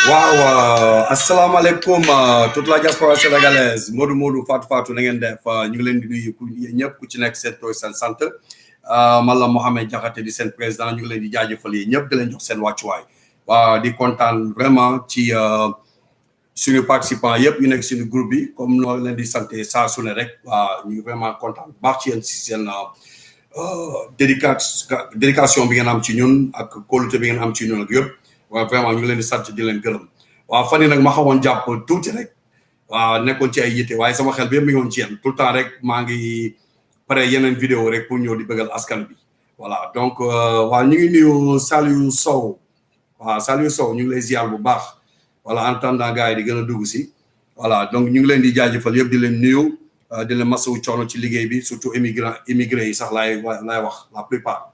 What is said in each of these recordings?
waaw asalaamaaleykum toute la diaspora sénégalaise Modou Modou Fatou Fatou na ngeen def ñu ngi leen di nuyu ñëpp ku ci nekk seen toy seen sant man la Mohamed Diakhaté di seen président ñu ngi leen di jaajëfal yi ñëpp di leen jox seen wàccuwaay waaw di kontaan vraiment ci suñu participants yëpp yu nekk suñu groupe bi comme noo leen di sant saa su ne rek waaw ñu ngi vraiment kontaan bu baax ci yéen si seen dédication bi ngeen am ci ñun ak kóolute bi ngeen am ci ñun ak yëpp waaw vraiment ñu ngi leen di sant di leen gërëm waaw fan yi nag ma xawoon jàpp tuuti rek waaw nekkoon ci ay yitte waaye sama xel bi yëpp mi ngi woon ci yéen tout le temps rek maa ngi pare yeneen vidéo rek pour ñëw di bëggal askan bi voilà donc waaw ñu ngi nuyu Saliou Sow waaw Saliou Sow ñu ngi lay ziar bu baax voilà en attendant gars yi di gën a dugg si voilà donc ñu ngi leen di jaajëfal yëpp di leen nuyu di leen masawu coono ci liggéey bi surtout immigré yi sax laay wax la plupart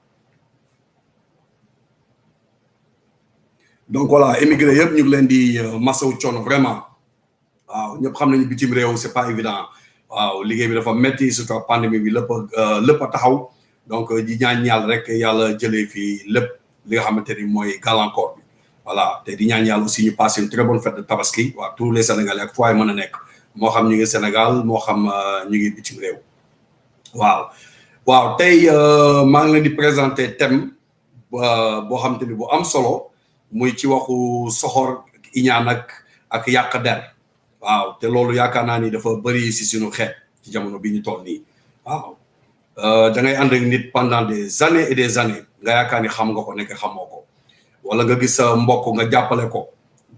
donc voilà immigré yëpp ñu ngi leen di masawu coono vraiment waaw ñëpp xam nañu bitim réew c'est pas évident waaw liggéey bi dafa metti surtout pandémie bi lépp a taxaw donc di ñaan yàlla rek yàlla jëlee fii lépp li nga xamante ni mooy gàllankoor bi voilà te di ñaan yàlla aussi ñu passer une très bonne fête de tabaski waaw tous les sénégalais ak fu waay mën a nekk moo xam ñu ngi Sénégal moo xam ñu ngi bitim réew waaw tey maa ngi leen di présenter thème boo xamante ni bu am solo muy ci waxu soxor iñaan ak yàq der waaw te loolu yaakaar naa ni dafa bëri si suñu xeet ci jamono bi ñu toll nii waaw da ngay ànd ak nit pendant des années et des années nga yaakaar ni xam nga ko nekk xamoo ko wala nga gis sa mbokk nga jàppale ko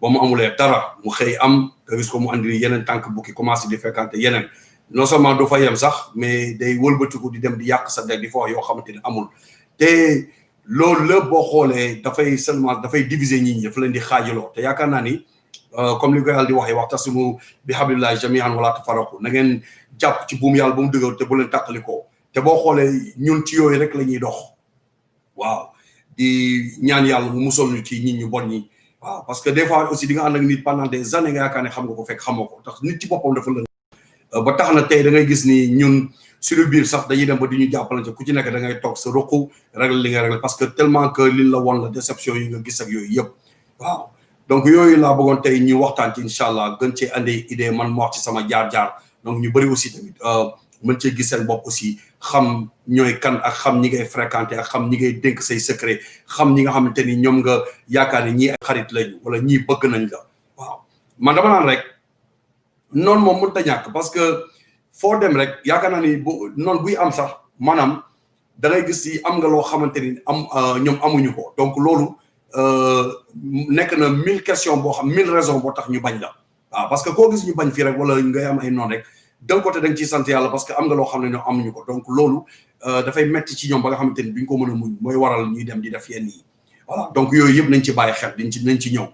ba mu amulee dara mu xëy am nga gis ko mu andi yeneen tànk bukki commencé di fekkante yeneen non seulement du fa yem sax mais day wëlbatiku di dem di yàq sa der di fa wax yoo xamante ni amul te loolu la boo xoolee dafay diviser nit ñi dafa leen di xaajaloo te yaakaar naa ni comme li ko yàlla di waxee waxtasimu bi hablillahi jami'an wala tafarraqu na ngeen jàpp ci buum yàlla ba mu dëgër te bu leen tàqalikoo te boo xoolee ñun ci yooyu rek la ñuy dox waaw di ñaan yàlla mu musal ñu ci nit ñu bon ñi waaw parce que des fois aussi di nga ànd ak nit pendant des années nga yaakaar ne xam nga ko fekk xamoo ko tax nit ci boppam dafa lën ba tax na tey da ngay gis ni ñun suñu biir sax dañuy dem ba di ñu jàppalante ku ci nekk da ngay toog sa ruq régler li nga régler parce que tellement que liñ la woon la déception yi nga gis ak yooyu yëpp waaw donc yooyu laa bëggoon tey ñu waxtaan ci incha allah gën cee andi idée man ma wax ci sama jaar-jaar donc ñu bëri aussi tamit mën cee gis seen bopp aussi xam ñooy kan ak xam ñi ngay fréquenté ak xam ñi ngay dénk say secret xam ñi nga xamante ni ñoom nga yaakaar ne ñii ay xarit lañu wala ñii bëgg nañ la waaw man dama naan rek noonu moom mënut a ñàkk parce que foo dem rek yaakaar naa ni bu noonu buy am sax maanaam da ngay gis si am nga loo xamante ni ñoom amuñu ko donc loolu nekk na 1000 questions boo xam 1000 raisons boo tax ñu bañ la waaw parce que koo gis ñu bañ fii rek wala ngay am ay noonu rek d'un côté da nga ciy sant yàlla parce que am nga loo xam ne ñoom amuñu ko donc loolu dafay metti ci ñoom ba nga xamante ni duñ ko mën a muñ mooy waral ñuy dem di def yenn yi voilà donc yooyu yëpp nañ ci bàyyi xel nañ ci ñëw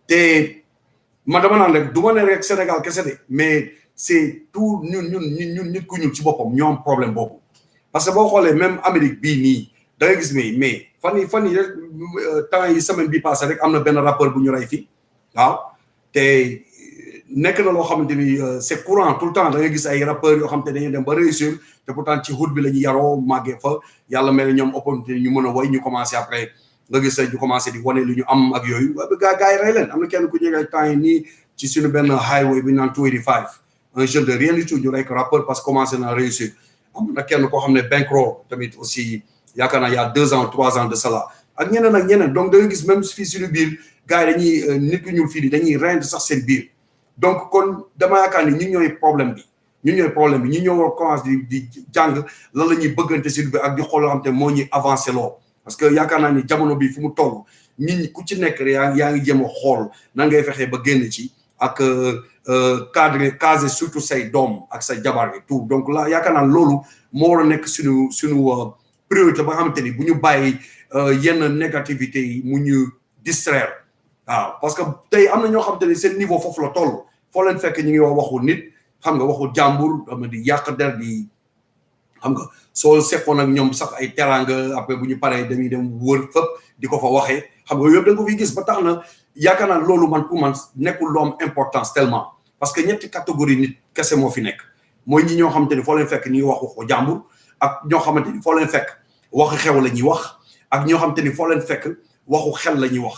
te man dama naan rek du ma ne rek Sénégal kese de mais c'est tout ñun nit ku ñuul ci boppam ñoo am problème boobu parce que boo xoolee même Amérique bii nii da ngay gis mais fan yi rek temps yi semaine bi passé rek am na benn rappeur bu ñu rey fii waaw te nekk na loo xamante ni c'est courant tout le temps da ngay gis ay rappeurs yoo xamante ne dañuy dem ba réussir te pourtant ci hood bi la ñu yaroo màggee fa yàlla mel ni ñoom opportunité ñu mën a woy ñu commencé après nga gis ñu commencé di wane lu ñu am ak yooyu gars yi rey leen am na kenn ku ñëwee temps yi nii ci suñu benn highway bi naan 285 un jeune de rien du tout ñu rey ko rappeur parce que commencé naa réussir am na kenn koo xam ne Bankro tamit aussi yaakaar naa y a 2 ans 3 ans de cela ak ñeneen donc da nga gis même fii suñu biir gars yi dañuy nit ku ñuul fii di dañuy rend sax seen biir donc kon dama yaakaar ni ñi ñooy problème bi ñi ñoo war commencé di jàng lan la ñuy bëggante si bi ak di xool loo xam te moo ñuy avancé loo parce que yaakaar naa ni jamono bi fu mu toll nit ñi ku ci nekk yaa ngi jéem a xool nan ngay fexee ba génn ci ak cadre surtout say doom ak sa jabar yi tout donc là yaakaar naa loolu moo war a nekk suñu priorité ba nga xamante ni bu ñu bàyyi yenn négativité yi mu ñu distraire waaw parce que tey am na ñoo xamante ni seen niveau foofu la toll foo leen fekk ñu ngi waxu nit xam nga waxu jàmbur xam nga di yàq der di xam nga soo sekkoon ak ñoom sax ay teraanga après bu ñu paree dañuy dem wër fépp di ko fa waxee xam nga yëpp da nga ko fi gis ba tax na yaakaar naa loolu man pour man nekkul lu am importance tellement parce que ñetti catégorie nit kese moo fi nekk mooy ñi ñoo xamante ni foo leen fekk ñi wax waxu jàmbur ak ñoo xamante ni foo leen fekk waxi xew la ñuy wax ak ñoo xamante ni foo leen fekk waxu xel la ñuy wax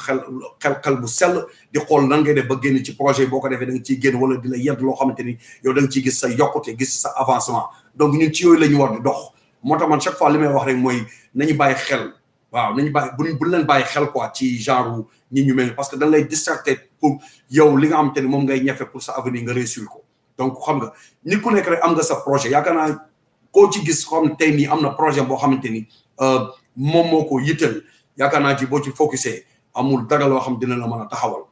xel bu sell di xool nan ngay def ba génn ci projet boo ko defee da nga ciy génn wala di la yedd loo xamante ni yow da nga ciy gis sa yokkute gis sa avancement donc ñun ci yooyu la ñu war di dox moo tax man chaque fois li may wax rek mooy nañu bàyyi xel waaw nañu bàyyi bu leen bàyyi xel quoi ci genre ñi ñu mel parce que dañ lay distracté pour yow li nga xamante ni moom ngay ñefe pour sa avenir nga réussir ko donc xam nga nit ku nekk rek am nga sa projet yaakaar naa koo ci gis xam tey nii am na projet boo xamante ni moom moo ko yitteel yaakaar naa ci boo ci focusé amul dara loo xam dina la mën a taxawal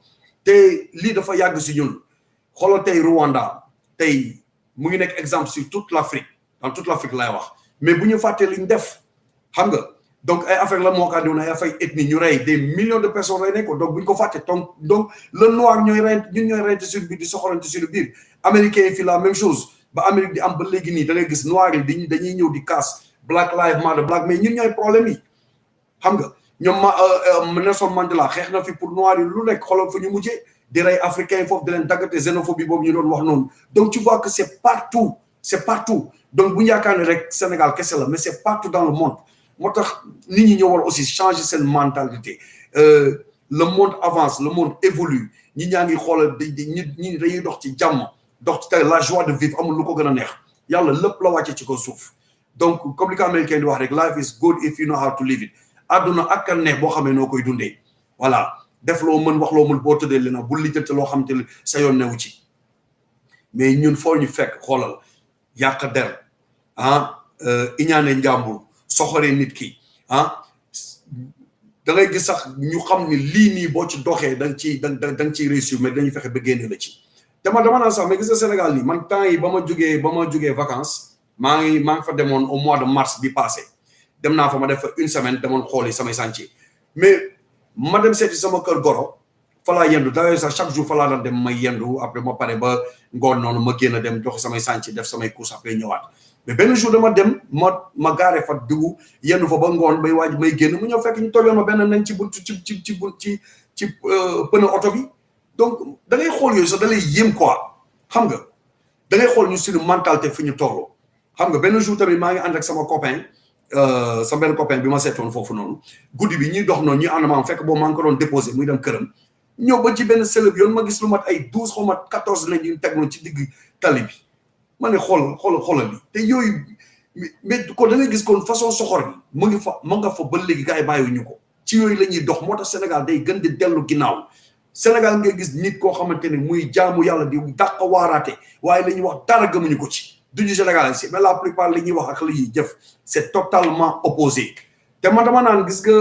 te lii dafa yàgg si ñun xoolal tey Rwanda tey mu ngi nekk exemple sur toute l'Afrique dans toute l'Afrique lay wax mais bu ñu fàttee li ñu def xam nga donc ay affaire la moo kaa diw na ay affaire ethnie ñu rey des millions de personnes rey nañ ko donc bu ñu ko fàtte donc le noir ñooy reyante ñun ñooy reyante suñu biir di soxorante suñu biir américains yi fii la même chose ba Amérique di am ba léegi nii da ngay gis noir yi dañuy ñëw di casse Black Lives Matter black mais ñun ñooy problème yi xam nga ñoom Nelson Mandela xeex na fi pour noir yi lu nekk xoolal fa ñu mujjee di rey africains yi foofu di leen daggate xénophobie boobu ñu doon wax noonu donc tu vois que c'est partout donc bu ñu yaakaar ne rek Sénégal kese la mais c'est partout dans le monde moo tax nit ñi ñoo war aussi changer seen mentalité le monde avance le monde évolue ñi ñaa ngi xoolal ñi dañuy dox ci jàmm dox ci la joie de vivre amul lu ko gën a neex yàlla lépp la wàcce ci ko suuf donc comme li ko américain di wax rek life is good if you know how to live it àdduna ak a neex boo xamee noo koy dundee voilà def loo mën wax loo mën boo tëddee leen bu lijjante loo xam te sa yoon newu ci mais ñun foo ñu fekk xoolal yàq der iñaane njàmbur soxoree nit ki da ngay gis sax ñu xam ni lii nii boo ci doxee da nga ciy réussir mais dañuy fexe ba génne la ci te man dama naan sax mais gis nga Sénégal nii man temps yi ba ma jógee vacances maa ngi fa demoon au mois de mars bi passé dem naa fa ma def fa une semaine demoon xooli samay chantier mais ma dem seeti sama kër goro fa laa yendu d'ailleurs sax chaque jour fa laa daan dem may yendu après ma pare ba ngoon noonu ma génn dem dox samay chantier def samay course après ñëwaat mais benn jour dama dem ma gaare fa dugg yendu fa ba ngoon bay waaj may génn mu ñëw fekk ñu tolloon ma benn nañ ci buntu ci pneu oto bi donc da ngay xool yooyu sax da lay yéem quoi xam nga da ngay xool ñu suñu mentalité fi ñu toll xam nga benn jour tamit maa ngi ànd ak sama copain sama benn copain bi ma seetoon foofu noonu guddi bi ñuy dox noonu ñuy ànd maam fekk boobu maa ngi ko doon déposé muy dem këram ñëw ba ci benn sëlëb yoon ma gis lu mat ay 12 xaw ma 14 lañ ñu teg noonu ci digg tali bi ma ne xoolal bi te yooyu mais kon da ngay gis kon façon soxor bi mu nga fa ba léegi gars yi bàyyiwuñu ko ci yooyu la ñuy dox moo tax Sénégal day gën di dellu ginnaaw Sénégal ngay gis nit koo xamante ne muy jaamu yàlla di dàq waaraate waaye la ñuy wax dara gëmuñu ko ci duñu Sénégal si mais la plupart li ñuy wax ak li ñuy jëf c'est totalement opposé te man dama naan gis nga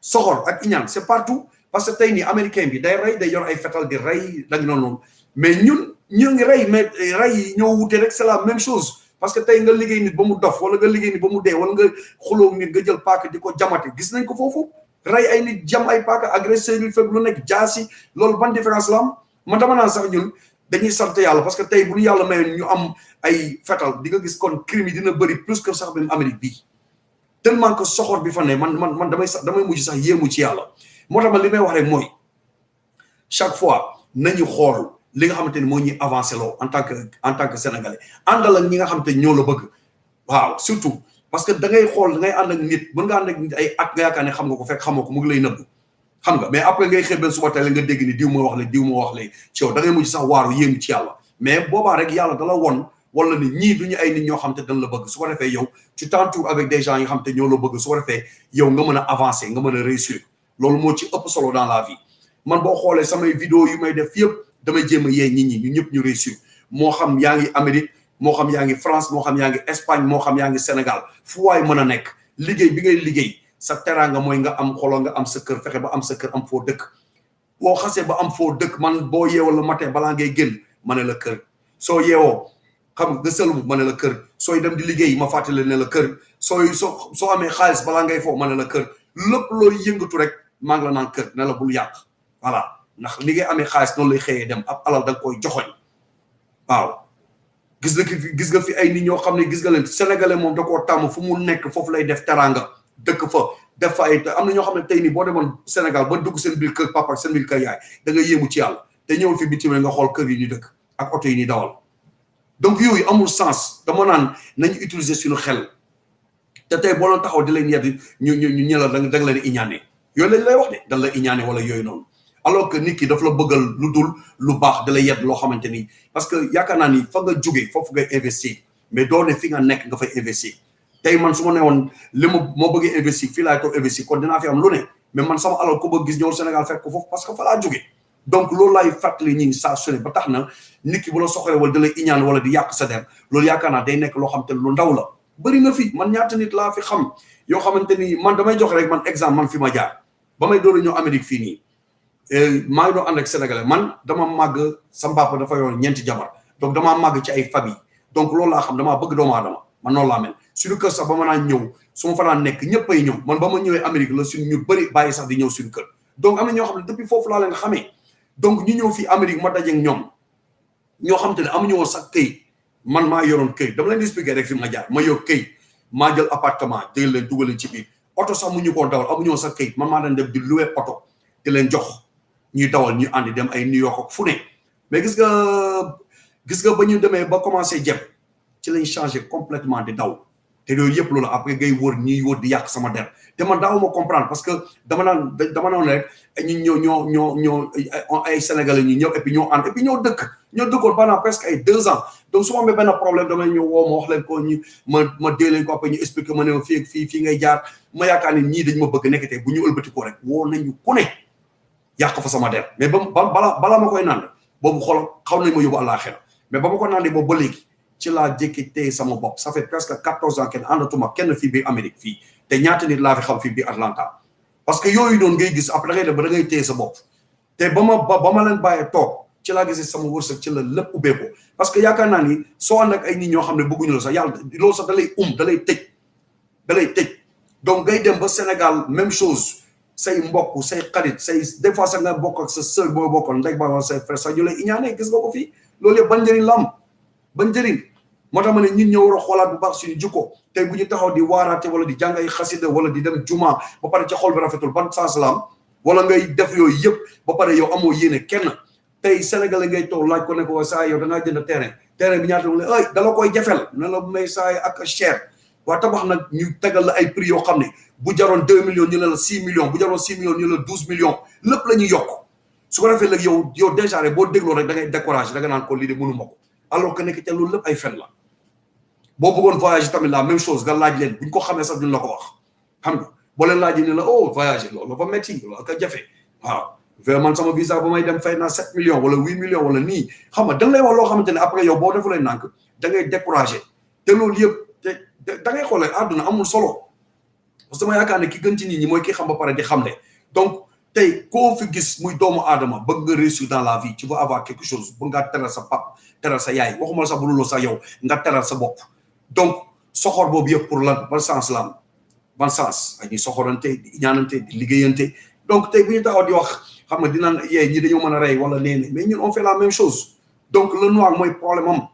soxor ak iñaan c'est partout parce que tey nii américain bi day rey day yor ay fetal di rey dañ noonu mais ñun ñoo ngi rey mais rey yi ñoo wute rek c'est la même chose parce que tey nga liggéey nit ba mu dof wala nga liggéey nit ba mu dee wala nga xuloo nit nga jël paaka di ko jamate gis nañ ko foofu rey ay nit jam ay paaka agresseur yi fekk lu nekk jaasi loolu ban différence la am man dama naan sax ñun dañuy sant yàlla parce que tey bu ñu yàlla mayoon ñu am ay fetal di nga gis kon crime yi dina bëri plus que sax même Amérique bii tellement que soxor bi fa ne man damay mujj sax yéemu ci yàlla moo tax man li may wax rek mooy chaque fois nañu xool li nga xamante ni moo ñuy avancé loo en tant que sénégalais àndal ak ñi nga xamante ni ñoo la bëgg waaw surtout parce que da ngay xool da ngay ànd ak nit mën nga ànd ak nit ay at nga yaakaar ne xam nga ko fekk xamoo ko mu ngi lay nëbb xam nga mais après ngay xëy benn suba teel nga dégg ni diw moo wax le ci yow da ngay mujj sax waaru yéemu ci yàlla mais boobaa rek yàlla dala won wala ni ñii duñu ay nit ñoo xam te dañ la bëgg su ko defee yow tu t'entoures avec des gens yi xam te ñoo la bëgg su ko defee yow nga mën a avancer nga mën a réussir loolu moo ci ëpp solo dans la vie man boo xoolee samay vidéo yu may def yëpp damay jéem a yee nit ñi ñu ñëpp ñu réussir moo xam yaa ngi Amérique moo xam yaa ngi France moo xam yaa ngi Espagne moo xam yaa ngi Sénégal fu waay mën a nekk liggéey bi ngay liggéey sa teraanga mooy nga am xolo nga am sa kër fexe ba am sa kër am foo dëkk boo xasee ba am foo dëkk man boo yeewoo la matin balaa ngay génn ma ne la kër soo yeewoo xam nga sëlmu ma ne la kër sooy dem di liggéey ma fàttali ne la kër soo amee xaalis balaa ngay foofu ma ne la kër lépp looy yëngatu rek maa ngi la naan kër ne la bul yàq voilà ndax li ngay amee xaalis noonu lay xëyee dem ab alal da nga koy joxoñ waaw gis nga fi ay nit ñoo xam ne gis nga leen sénégalais moom da koo tàmm fu mu nekk foofu lay def teraanga dëkk fa def fa ay am na ñoo xam ne tey nii boo demoon Sénégal ba dugg seen biir kër papa ak seen biir kër yaay da nga yéemu ci yàlla te ñëwul fi bitim nga xool kër yi ñu dëkk ak oto yi ñuy dawal donc yooyu amul sens dama naan nañu utiliser suñu xel te tey boo doon taxaw di leen yedd ñu ñëla da nga leen iñaane yooyu lañ lay wax de dal la iñaane wala yooyu noonu alors que nit ki daf la bëggal lu dul lu baax da la yedd loo xamante ni parce que yaakaar naa ni fa nga jógee foofu ngay investir mais doo ne fi nga nekk nga fay investir tey man su ma ne woon li moo bëggee investir fii laay toog investir kon dinaa fi am lu ne mais man sama alal ko bëgg gis ñëw Sénégal fekk ko foofu parce que fa laa jógee donc loolu laay fàttali ñi saa su ne ba tax na nit ki bu la soxoree wala da lay iñaan wala di yàq sa der loolu yaakaar naa day nekk loo xamante ni lu ndaw la bëri na fi man ñaata nit laa fi xam yoo xamante ni man damay jox rek man exemple man fi ma jaar ba may doon ñëw Amérique fii nii maa ngi doon ànd ak sénégalais man dama màgg sama papa dafa yoon ñeenti jabar donc damaa màgg ci ay famille donc loolu laa xam damaa bëgg doomu aadama man noonu laa mel suñu kër sax ba ma naan ñëw su ma fa daan nekk ñëpp ay ñëw man ba ma ñëwee Amérique la suñu ñu bëri bàyyi sax di ñëw suñu kër donc am na ñoo xam ne depuis foofu laa leen xamee donc ñu ñëw fii Amérique ma dajeeg ñoom ñoo xam te ne amuñu woon sax këyit man maa yoroon këyit dama leen di expliquer rek fi ma jaar ma yor këyit maa jël appartement jël leen dugal leen ci biir oto sax mu ñu koo dawal amuñu woon sax këyit man maa leen def di louer oto di leen jox ñuy dawal ñu àndi dem ay New York ak fu ne mais gis nga ba ñu demee ba commencé jëm ci lañ changé complètement di daw te yooyu yëpp loolu après ngay wër ñuy wër di yàq sama der te man daawuma comprendre parce que dama naan rek ñu ñoo ay sénégalais ñu ñëw et puis ñoo ànd et puis ñoo dëkkoon pendant presque ay 2 ans donc su ma amee benn problème damay ñëw woo ma wax leen ko ñu ma dee leen ko après ñu expliqué ma ne ma fii ngay jaar ma yaakaar ni ñii dañ ma bëgg nekkatee bu ñu ëlbati ko rek woo nañu ku ne yàq fa sama der mais balaa ma koy naan boobu xool xaw nañ ma yóbbu àllaaxira mais ba ma ko naan boobu ba léegi ci laa jékki tey sama bopp ça fait presque 14 ans kenn àndatuma kenn fii biir Amérique fii te ñaata nit laa fi xam fii biir Atlanta parce que yooyu doon ngay gis après da ngay def ba da ngay téye sa bopp te ba ma leen bàyyee toog ci laa gisee sama wërsëg ci la lépp ubbeeko parce que yaakaar naa ni soo ànd ak ay nit ñoo xam ne bëgguñu la sax yàlla loolu sax da lay tëj donc ngay dem ba Sénégal même chose say mbokk say xarit say des fois sax nga bokk ak sa sœur boo bokkoon ndey ba wala say frère sax ñu lay iñaane gis nga ko fii loolu yëpp ban njëriñ la am ban njëriñ moo tax ma ne ñun ñoo war a xoolaat bu baax suñu jikko tey bu ñu taxaw di waaraate wala di jàng ay xasida wala di dem juma ba pare ci xol bi rafetul ban sens la am wala ngay def yooyu yëpp ba pare yow amoo yéene kenn tey sénégalais ngay toog laaj ko ne ko saa yow da ngaa jënd terrain bi ñaata mu ne ay dala koy jafel ne la may saa ak cher waa tabax nag ñu tegal la ay prix yoo xam ne bu jaroon 2 millions ñu ne la 6 millions bu jaroon 6 millions ñu ne la 12 millions lépp la ñuy yokk su ko defee léegi yow déjà rek boo dégloo rek da ngay découragé da nga naan ko lii de mënu ma ko alors que nekk te loolu lépp ay fen la boo bëggoon voyage tamit la même chose nga laaj leen buñ ko xamee sax duñ la ko wax xam nga boo leen laajee ne la voyage loolu dafa métti loolu ak a jafe waaw man sama visa ba may dem fay naa 7 millions wala 8 millions wala nii xam nga da nga lay wax loo xamante ne après yow boo defulee nànk da ngay découragé te loolu yëpp te da ngay xoolee àdduna amul solo parce que dama yaakaar ne ki gën ci nit ñi mooy ki xam ba pare di xamle donc tey koo fi gis muy doomu aadama bëgg nga réussir dans la vie tu veux avoir quelque chose bëgg ngaa teral sa pap teral sa yaay waxuma sax bu luloo sax yow nga teral sa bopp donc soxor boobu yëpp pour lan ban sens la am ban sens ay ñuy soxorante di ñaanante di liggéeyante donc tey bu ñu taxaw di wax xam nga dinaan yee ñi dañoo mën a rey wala nee mais ñun on fait la même chose donc le noir mooy problème am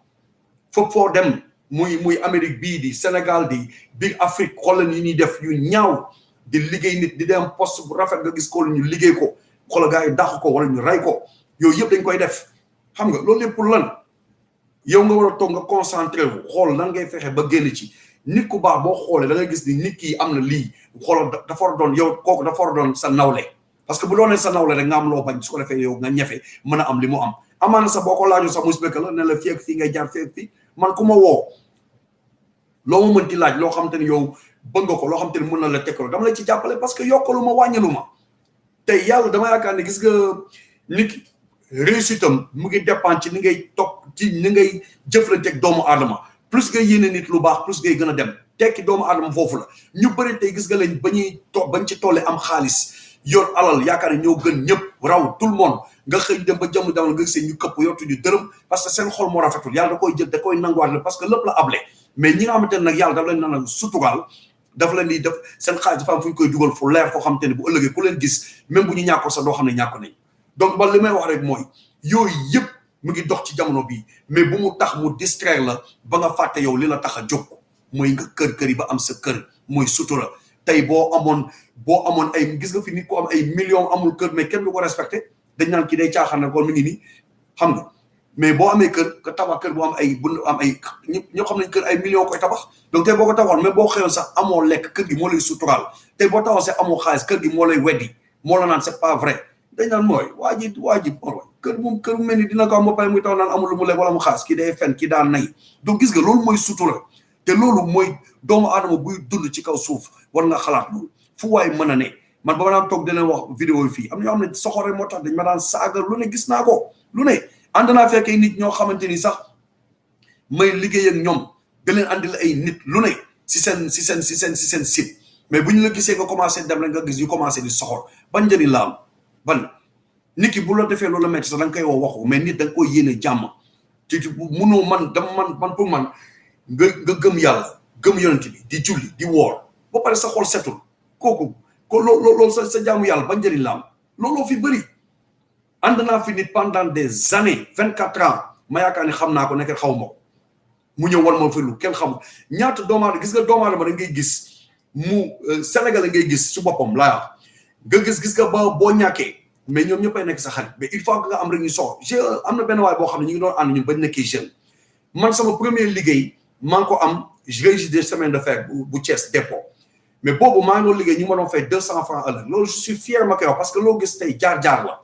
foog foo dem muy Amérique bii di Sénégal di biir Afrique xoolal yi ñuy def yu ñaaw di liggéey nit di dem poste bu rafet nga gis ko ñu liggéey ko xoolal gars yi dàq ko wala ñu rey ko yooyu yëpp dañ koy def xam nga loolu yëpp pour lan yow nga war a toog nga concentré wu xool nan ngay fexe ba génn ci nit ku baax boo xoolee da ngay gis ni nit ki am na lii xoolal dafa war a doon yow kooku dafa war a doon sa nawle parce que bu doonee sa nawle rek nga am loo bañ su ko defee yow nga ñefe mën a am li mu am amaana sax boo ko laajoo sax mu expliqué la ne la fii ak fii ngay jaar fii ak fii man ku ma woo loo ma mënti laaj loo xam te ne yow bëgg nga ko loo xam te ne mën na la tekkaloo dama la ci jàppale parce que yokkalu ma wàññilu ma tey yàlla dama yaakaar ne gis nga nit réussite am mu ngi dépendre ci ni ngay topp ci ni ngay jëflanteeg doomu aadama plus ngay yéene nit lu baax plus ngay gën a dem tekki doomu aadama foofu la ñu bëri tey gis nga leen bañ ci tollee am xaalis yor alal yaakaar ne ñoo gën ñëpp raw tout le monde nga xëy dem ba jëm damal nga gisee ñu këpp yortuñu dërëm parce que seen xol moo rafetul yàlla da koy jël da koy nanguwaat la parce que lépp la able mais ñi nga xamante ne nag yàlla daf leen naan sutural daf leen di def seen xaalis dafa am fu ñu koy dugal fu leer foo xamante ne bu ëllëgee ku leen gis même bu ñu ñàkkoon sax doo xam ne ñàkk nañ donc ba li may wax rek mooy yooyu yëpp mu ngi dox ci jamono bii mais bu mu tax mu distraire la ba nga fàtte yow li la tax a jóg mooy nga kër yi ba am sa kër mooy sutura tey boo amoon ay gis nga fi nit ko am ay millions amul kër mais kenn du ko respecté dañ naan kii day caaxaan na kon mi ngi nii xam nga mais boo amee kër ka tabax kër bu am ay bu am ay ñëpp xam nañ kër ay millions koy tabax donc tey boo ko tabaxoon mais boo xëyoon sax amoo lekk kër gi moo lay suturaal tey boo taxaw sax amoo xaalis kër gi moo lay weddi moo la naan c'est pas vrai dañ naan mooy waa ji kër moom kër mu mel ni dina ko am ba pare muy taw naan amul lu mu lekk wala mu xaalis kii day fen kii daan nay donc gis nga loolu mooy sutura te loolu mooy doomu aadama buy dund ci kaw suuf war nga xalaat loolu fu waay mën a ne man ba ma daan toog di leen wax vidéo yi fii am na ñoo xam ne soxor rek moo tax dañ ma daan saaga lu ne gis naa ko lu ne ànd naa fekkee nit ñoo xamante ni sax may liggéey ak ñoom da leen andil ay nit lu ne si seen site mais bu ñu la gisee nga commencé dem rek nga gis ñu commencé di soxor ban njëriñ la am ban nit ki bu la defee loolu la metti sax da nga koy wax waxu mais nit da nga koy yéene jàmm ci munoo man pour man nga gëm yàlla gëm yonent bi di julli di woor ba pare sa xol setul kooku ko loolu sa jaamu yàlla ban njëriñ la am looloo fi bëri ànd naa fi nit pendant des années 24 ans ma yaakaar ni xam naa ko nekk xaw ma ko mu ñëw wan ma fi lu kenn xamul ñaata doomu aadama gis nga doomu aadama da ngay gis mu Sénégal ngay gis su boppam laa nga gis nga ba boo ñàkkee mais ñoom ñëppay nekk sa xarit mais il faut que nga am rek ñu soxla am na benn waay boo xam ne ñu ngi doon ànd ñun bañ nekkee jeune man sama premier liggéey maa ngi ko am régie des chemins de fer bu Thiès dépôt mais boobu maa ngi doon liggéey ñu ma doon fay 200 francs à l'heure loolu je suis fier ma koy wax parce que loo gis tey jaar-jaar la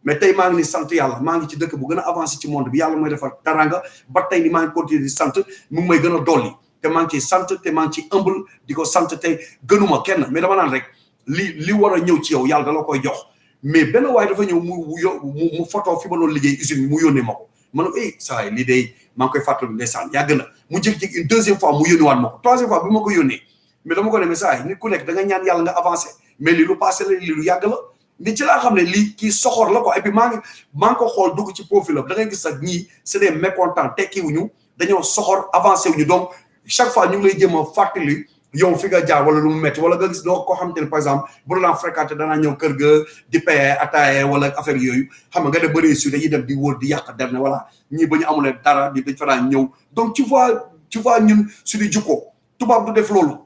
mais tey maa ngi ni sant yàlla maa ngi ci dëkk bu gën a avancé ci monde bi yàlla mooy defar taranga ba tey ni maa ngi continuer di sant mu ngi may gën a dolli te maa ngi ciy sant te maa ngi ciy humble di ko sant tey gënuma kenn mais dama naan rek li war a ñëw ci yow yàlla da la koy jox mais benn waaye dafa ñëw mu photo fi ma doon liggéey usine bi mu yónnee ma ko ma ne ko saa yi lii day maa ngi koy fàttali ndeysaan yàgg na mu jékki-jékki une deuxième fois mu yónni waat ma ko troisième fois bi ma ko yónnee mais dama ko ne mais saa yi nit ku nekk da nga ñaan yàlla nga avancé mais lii lu passé la lii lu yàgg la ni ci laa xam ne lii kii soxor la ko et puis maa ngi ko xool dugg ci profil am da ngay gis sax ñii c'est des mécontents tekkiwuñu dañoo soxor avancé wuñu donc chaque fois ñu ngi lay jéem a fàttali yow fi nga jaar wala lu mu metti wala nga gis doo koo xamante ne par exemple bu doon fréquenté danaa ñëw kër ga di paye ataaye wala affaire yooyu xam nga dem ba réussir dañuy dem di wóor di yàq der ne voilà ñii ba ñu amulee dara di dañ fa daan ñëw donc tu vois ñun suñu jukko tubaab du def loolu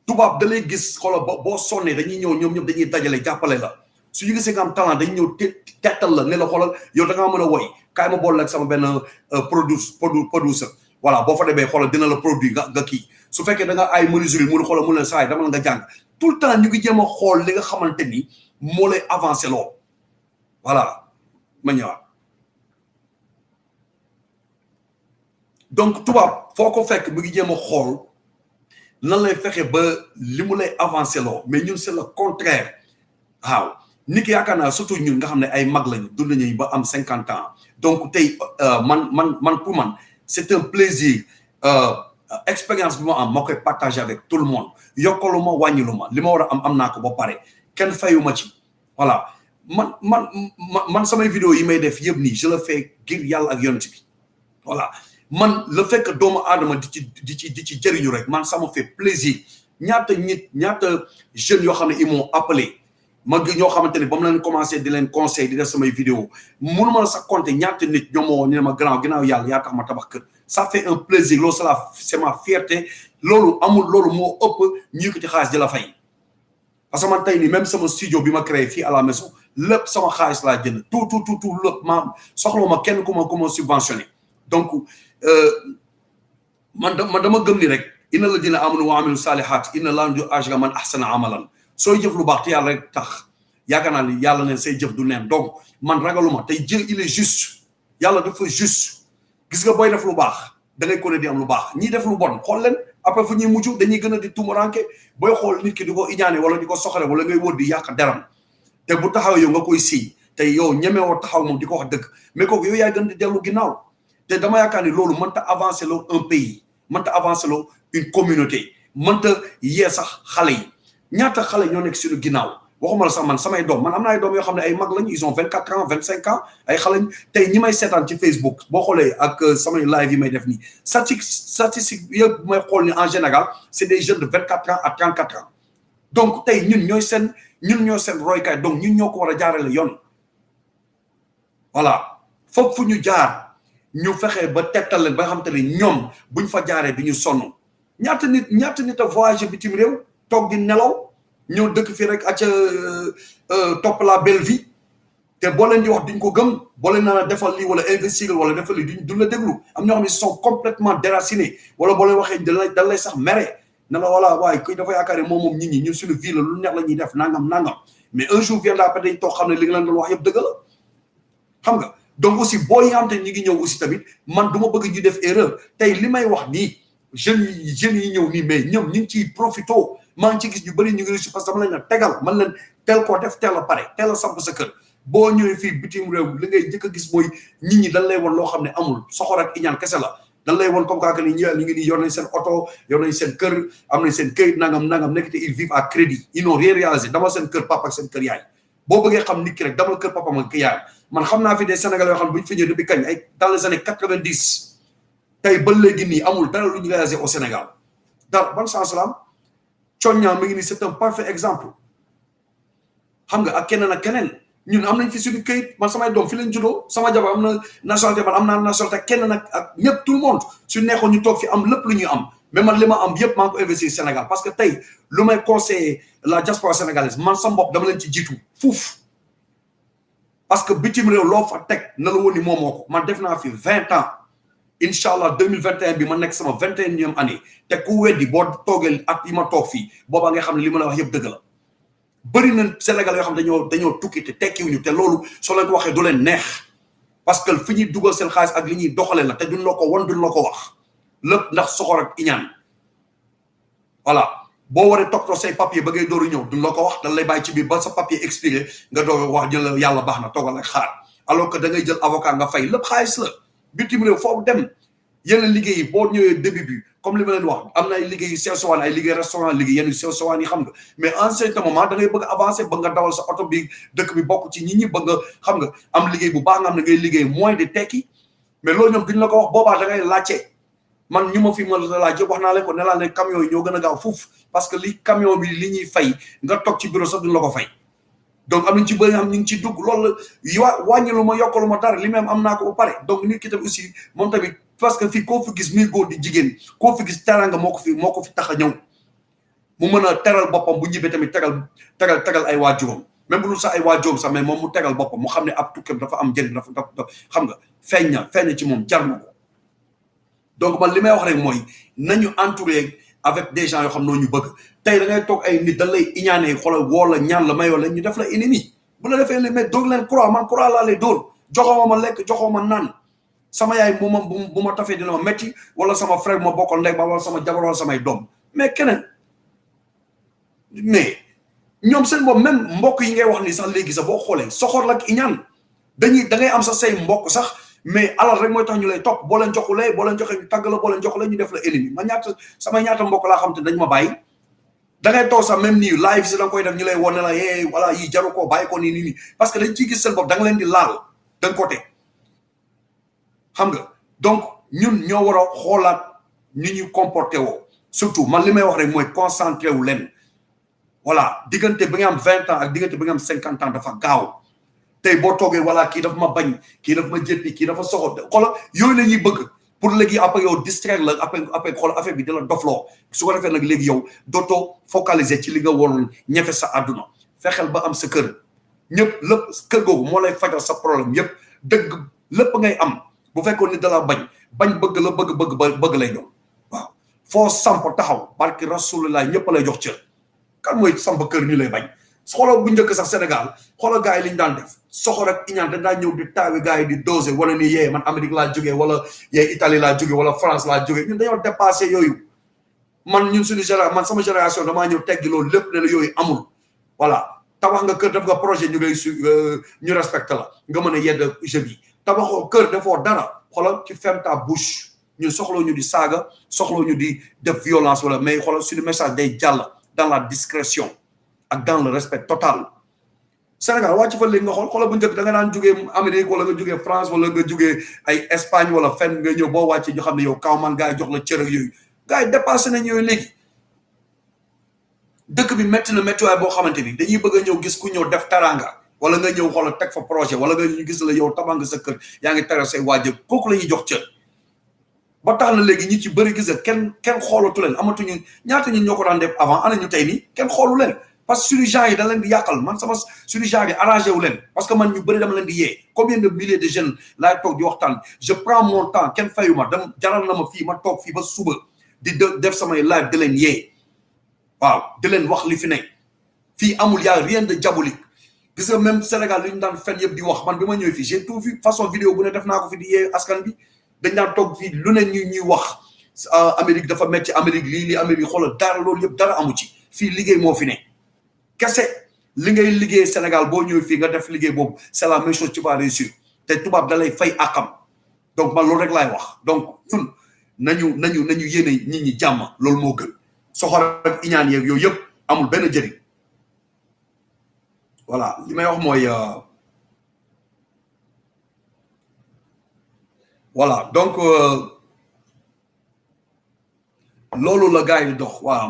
tubaab da lay gis xoolal boo sonnee dañuy ñëw ñoom ñëpp dañuy dajale jàppale la suñu gisee nga am talent dañuy ñëw tettal la ne la xoolal yow da ngaa mën a woy kaay ma boole ak sama benn producer voilà boo fa demee xoolal dina la produit nga kii su fekkee da nga ay menuiserie mun xoolal mun leen saa yi dama la nga jàng tout le temps ñu ngi jéem a xool li nga xamante ni moo lay avancé loo voilà ma ñëwaat donc tubaab foo ko fekk mu ngi jéem a xool nan lay fexe ba li mu lay avancé loo mais ñun c'est le contraire waaw nit ki yaakaar naa surtout ñun nga xam ne ay mag lañu dund nañu ba am 50 ans donc tey man pour man c'est un plaisir expérience bi ma am moo koy partager avec tout le monde yokkalu ma wàññilu ma li ma war a am naa ko ba pare kenn fayuma ci voilà man samay vidéo yi may def yëpp nii je le fais ngir yàlla ak yonent bi voilà man le fait que doomu aadama di ci jëriñu rek man ça me fait plaisir ñaata jeunes yoo xam ne ils m'ont appelé ma ñoo xamante ne ba mu leen commencé di leen conseil di def samay vidéo mënuma la sax compter ñaata nit ñoom moo ñu ne ma ginnaaw yàlla yaa tax ma tabax kër ça fait un plaisir loolu c'est ma fierté loolu moo ëpp ñu yëkkati xaalis di la fay parce que man tey nii même sama studio bi ma créé fii à la maison lépp sama xaalis laa jënd tout lépp ma soxla ma kenn ku ma subventionné donc man dama gëm ni rek inna alladina amanu wa amilu salihat inna laa yudii'u ajra man ahsana amalan sooy jëf lu baax te yàlla rek tax yaakaar naa ni yàlla ne say jëf du neen donc man ragaluma tey Dieu il est juste yàlla dafa juste gis nga booy def lu baax da ngay ko di am lu baax ñiy def lu bon xool leen après fu ñuy mujj dañuy gën a di tumuranke booy xool nit ki di ko iñaane wala di ko soxale wala ngay wër di yàq deram te bu taxaw yow nga koy siy te yow ñemewoo taxaw moom di ko wax dëgg mais kooku yow yaay gën di dellu ginnaaw te dama yaakaar ni loolu mënta avancer loo un pays mënta avancer loo une communauté mënta yee sax xale yi ñaata xale ñoo nekk suñu ginnaaw waxuma la sax man samay doom man am na ay doom yoo xam ne ay mag lañu ils ont 24 ans 25 ans ay xale tey ñi may seetaan ci Facebook boo xoolee ak samay live yi may def nii statistique yëpp may xool ni en général c'est des jeunes de 24 ans à 34 ans donc tey ñun ñooy seen roykaay donc ñun ñoo ko war a jaarale yoon voilà foofu fu ñu jaar ñu fexe ba tegtal leen ba nga xamante ne ñoom buñ fa jaaree bi ñu sonn ñaata nit a voyagé bitim réew toog di nelaw ñëw dëkk fii rek acca topp la belle vie te boo leen di wax duñ ko gëm boo leen naan defal lii wala investir wala defal lii duñ la déglu am ñoo xam ne sont complètement déracinés wala boo leen waxee dañ lay sax mere na la voilà waaye kuy dafa yaakaar ne moom nit ñi ñun suñu vie la lu neex la ñuy def nangam mais un jour viendra après dañ toog xam ne li nga leen doon wax yëpp dëgg la xam nga donc aussi boo yi nga xam te ñi ngi ñëw aussi tamit man du ma bëgg ñu def erreur tey li may wax nii jeunes yi ñëw nii mais ñoom ñu ngi ciy profito maa ngi ci gis ñu bëri ñu ngi réussi parce que dama leen a tegal man leen tel ko def teel a pare teel a samp sa kër boo ñëwee fii bitim réew li ngay njëkk a gis mooy nit ñi dañ lay won loo xam ne amul soxor ak iñaan kese la dañ lay won comme quoi que ni ñu ngi nii yor nañ seen oto yor nañ seen kër am nañ seen këyit nangam nekk te ils vivent à crédit ils n'ont rien réalisé dama seen kër papa ak seen kër yaay boo bëggee xam nit ki rek dama kër papa ak kër yaay man xam naa fi des Sénégalais yoo xam ne bu ñu fi ñëwee depuis kañ ay dans les années 90 tey ba léegi nii amul dara lu ñu réalisé au Sénégal dara ban sens la am Coña mi ngi nii c'est un parfait exemple xam nga ak keneen ñun am nañ fi suñu këyit man samay doom fi leen juddoo sama jabar am na nationalité man am naa nationalité kenn nag ak ñëpp tout le monde su neexoon ñu toog fi am lépp lu ñuy am mais man li ma am yëpp maa ngi ko investir Sénégal parce que tey lu may conseiller la diaspora sénégalaise man sama bopp dama leen ci jiitu fuuf parce que bitim réew loo fa teg na la woon ni moom moo ko man def naa fi 20 ans incha allah 2021 bi ma nekk sama 21e année te ku weddi boo toogee at yi ma toog fii boobaa nga xam ne li ma la wax yëpp dëgg la bëri na Sénégal yoo xam dañoo tukki te tekkiwuñu te loolu soo leen ko waxee du leen neex parce que fi ñuy dugal seen xaalis ak li ñuy doxalee la te duñ la ko wan duñ la ko wax lépp ndax soxor ak iñaan voilà boo waree toppatoo say papier ba ngay dooru ñëw duñ la ko wax dañ lay bàyyi ci biir ba sa papier expiré nga door wax jël yàlla baax na toogal ak xaar alors que da ngay jël avocat nga fay lépp xaalis la bitim réew foofu dem yeneen liggéey yi boo ñëwee début bi comme li ma leen wax am na ay liggéey yu sew sewaan ay liggéey restaurant liggéey yenn yu sew sewaan yi xam nga mais en certain moment da ngay bëgg avancer ba nga dawal sa oto bi dëkk bi bokk ci nit ñi ba nga xam nga am liggéey bu baax nga xam ne ngay liggéey moins de tekki mais loolu ñoom duñ la ko wax boobaa da ngay laajte man ñu ma fi ma la laajte wax naa leen ko ne laa ne camion yi ñoo gën a gaaw fuuf parce que li camion bi li ñuy fay nga toog ci bureau sax duñ la ko fay donc am nañ ci bëri xam ñu ngi ci dugg loolu wàññilu ma yokkalu ma dara li même am naa ko ba pare donc nit ki tamit aussi moom tamit parce que fii koo fi gis muy góor di jigéen koo fi gis teranga moo ko fi tax a ñëw mu mën a teral boppam bu ñibbee tamit tegal ay waajuram même bu dul sax ay waajuram sax mais moom mu tegal boppam mu xam ne ab tukkeem dafa am njëriñ dafa xam nga feeñ na ci moom jar na ko donc man li may wax rek mooy nañu entouré avec des gens yoo xam noo ñu bëgg tey da ngay toog ay nit da lay iñaanee xoolal woo la ñaan la mayoo la ñu def la ennemi bu la defee mais dóor leen croix man croix laa lay dóor joxoo ma lekk joxoo ma naan sama yaay bu ma tafee dina ma metti wala sama frère ma bokkal ndey ba wala sama jabar wala samay doom mais keneen mais ñoom seen bopp même mbokk yi ngay wax ni sax léegi sax boo xoolee soxor la ak iñaan da ngay am sax say mbokk sax mais alal rek mooy tax ñu lay topp boo leen joxulee boo leen joxee ñu tàgg la boo leen joxulee ñu def la ennemi ma ñaata mbokk laa xam te dañ ma bàyyi da ngay toog sax même nii live si da nga koy def ñu lay wone la voilà yi jaru ko bàyyi ko nii parce que dañ ciy gis seen bopp da nga leen di laal d'un côté xam nga donc ñun ñoo war a xoolaat ni ñu comporté woo surtout man li may wax rek mooy concentré wu leen voilà diggante bi nga am 20 ans ak diggante bi nga am 50 ans dafa gaaw tey boo toogee voilà kii dafa ma bañ kii dafa ma jéppi kii dafa soxo xoolal yooyu la ñuy bëgg pour léegi après yow distraire la après xoolal affaire bi di la dofloo su ko defee nag léegi yow dootoo focaliser ci li nga waroon ñefe sa àdduna fexeel ba am sa kër ñëpp lépp kër googu moo lay fajal sa problème yëpp dëgg lépp ngay am bu fekkoon ni dala bañ bëgg la bëgg lay doon waaw foo samp taxaw barki rasulullah ñëpp lay jox cër kan mooy samp kër ñu lay bañ xoolal bu njëkk sax Sénégal xoolal gars yi li ñu daan def soxor ak iñaan dañ daan ñëw di taawi gars yi di dosé wala ni yee man Amérique laa jógee wala yee Italie laa jógee wala France laa jógee ñun dañoo dépassé yooyu man ñun suñu man sama génération damaa ñëw teggi loolu lépp ne la yooyu amul voilà tabax nga kër def nga projet ñu ngay ñu respecté la nga mën a yedd jeunes yi tabaxoo kër defoo dara xoolal ci ferme ta bouche ñun soxloo ñu di saaga soxloo ñu di def violence wala mais xoolal suñu message day jàll dans la discrétion ak dans le respect total Sénégal wàcc fa léegi nga xoolal bu njëkk da nga daan jógee Amérique wala nga jógee France wala nga jógee ay Espagne wala fenn nga ñëw boo wàccee ñu xam ne yow kaw man gars yi jox la cër ak yooyu gars yi dépassé nañ yooyu léegi dëkk bi métti na méttiwaay boo xamante ni dañuy bëgg a ñëw gis ku ñëw def taranga wala nga ñëw xoolal teg fa projet wala nga ñu gis la yow tabax nga sa kër yaa ngi tere say waajur kooku la ñuy jox cër ba tax na léegi ñi ci bëri gis nga kenn xoolatu leen amatuñu ñaata ñun ñoo ko daan def avant ana ñu tey nii kenn xoolu leen parce que suñu gens yi da leen di yàqal man sama suñu gens yi arrangé wu leen parce que man ñu bëri dama leen di yee combien de milliers de jeunes laay toog di waxtaan je prends mon temps kenn fayu ma dem jaral na ma fii ma toog fii ba suba di def samay live di leen yee waaw di leen wax li fi ne fii amul y a rien de diabolique gis nga même Sénégal li ñu daan fen yëpp di wax man bi ma ñëwee fii j'ai tout vu façon vidéo bu ne def naa ko fi di yee askan bi dañ daan toog fii lu ne ñuy wax Amérique dafa metti Amérique lii Amérique xoolal dara loolu yëpp dara amu ci fii liggéey moo fi ne kese li ngay liggéey Sénégal boo ñëwee fii nga def liggéey boobu c'est la même chose tu vas réussir te tubaab da lay fay akam donc man loolu rek laay wax donc ñun nañu yéene nit ñi jàmm loolu moo gën soxor ak iñaan yeeg yooyu yëpp amul benn njëriñ voilà li may wax mooy voilà donc loolu la gars yi di dox waaw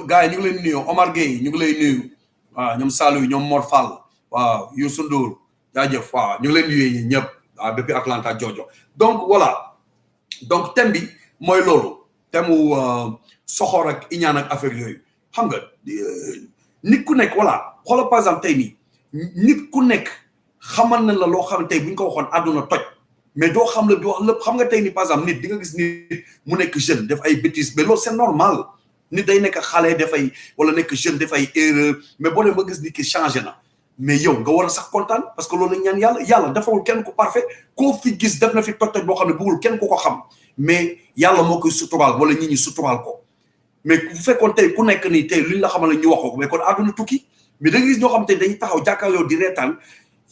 gars yi ñu ngi leen nuyu Omar Gueye ñu ngi lay nuyu waaw ñoom Saliou ñoom Mor Fall waaw Youssou Ndour jaajëf waaw ñu ngi leen nuyu ñëpp waaw depuis Atlanta Jojo donc voilà donc thème bi mooy loolu thème mu soxor ak iñaan ak affaire yooyu xam nga nit ku nekk voilà xoolal par exemple tey nii nit ku nekk xamal na la loo xam ne tey bu ñu ko waxoon àdduna toj mais doo xam la di wax lépp xam nga tey ni par exemple nit di nga gis nit mu nekk jeune def ay bêtises mais loolu c'est normal nit day nekk xale dafay wala nekk jeune def ay erreur mais boo dee ba gis nit ki changé na mais yow nga war a sax kontaan parce que loolu la ñaan yàlla defawul kenn ku parfait koo fi gis def na fi toj boo xam ne bëggul kenn ku ko xam mais yàlla moo koy suturaal wala nit ñi suturaal ko mais bu fekkoon tey ku nekk nii tey luñ la xamal ñu wax ko mais kon àdduna tukki mais da nga gis ñoo xam te dañuy taxaw jàkkaarloo di reetaan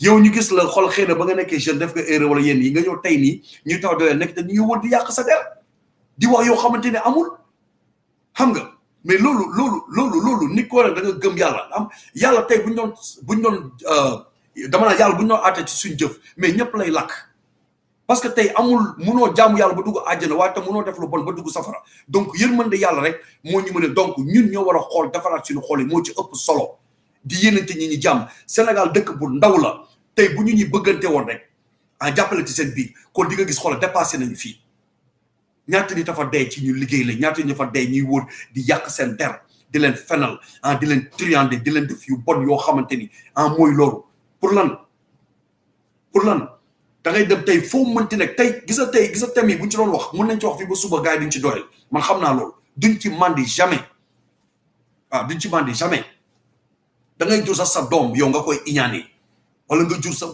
yow ñu gis la xool xëy na ba nga nekkee jeune def nga erreur wala yéen yi nga ñëw tey nii ñuy taxaw di leen nekk te ñu ngi wër di yàq sa der di wax yoo xamante ne amul xam nga mais loolu nit ko war a da nga gëm yàlla am yàlla tey buñ doon dama naa yàlla buñ doon àtte ci suñ jëf mais ñëpp lay lakk parce que tey amul munoo jaamu yàlla ba dugg àjjana waaye te munoo def lu bon ba dugg safara donc yërmande yàlla rek moo ñu mën a donc ñun ñoo war a xool defaraat suñu xool yi moo ci ëpp solo di yéenante ñi jàmm Sénégal dëkk bu ndaw la tey bu ñu ñuy bëggante woon rek jàppale ci seen biir kon di nga gis xoolal dépassé nañu fii ñaata nit dafa dee ci ñu liggéey la ñaata nit dafa dee ñuy wóor di yàq seen der di leen fenal di leen triander di leen def yu bon yoo xamante ni mooy loolu pour lan da ngay dem tey foo mënti nekk tey gisa thème yi buñ ci doon wax mun nañ ci wax fii ba suba gars yi duñ ci doyal man xam naa loolu duñ ci mandi jamais duñ ci mandi jamais da ngay jur sa doom yow nga koy iñaane wala nga jur sa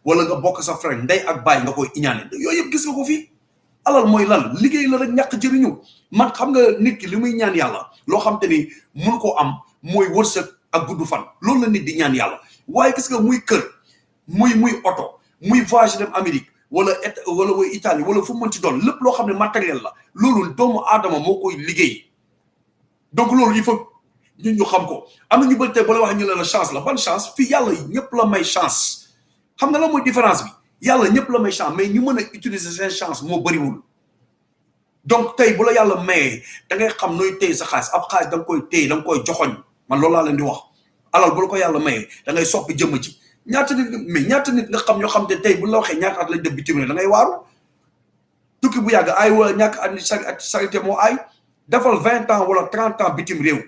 wala nga bokk sa frère ndey ak baay nga koy iñaane yooyu yëpp gis nga ko fii alal mooy lan liggéey la rek ñàkk jëriñu man xam nga nit ki li muy ñaan yàlla loo xam te ni mun koo am mooy wërsëg ak gudd fan loolu la nit di ñaan yàlla waaye gis nga muy kër muy oto muy voyage dem Amérique wala Italie wala fu mu mën ci doon lépp loo xam ne matériel la loolu doomu aadama moo koy liggéey donc loolu il faut ñun ñu xam ko am na ñu bëri tey ba la wax ñu ne la chance la ban chance fii yàlla ñëpp la may chance xam nga la mooy différence bi yàlla ñëpp la may chance mais ñu mën a utiliser seen chance moo bëriwul donc tey bu la yàlla mayee da ngay xam nooy téye sa xaalis ab xaalis da nga koy téye da nga koy joxoñ man loolu laa leen di wax alal bu la ko yàlla mayee da ngay soppi jëmm ci ñaata nit nga xam ñoo xam te tey bu la waxee ñaata at lañ def bitim réew da ngay waaru tukki bu yàgg ay wala ñàkk at charité moo ay defal 20 ans wala 30 ans bitim réew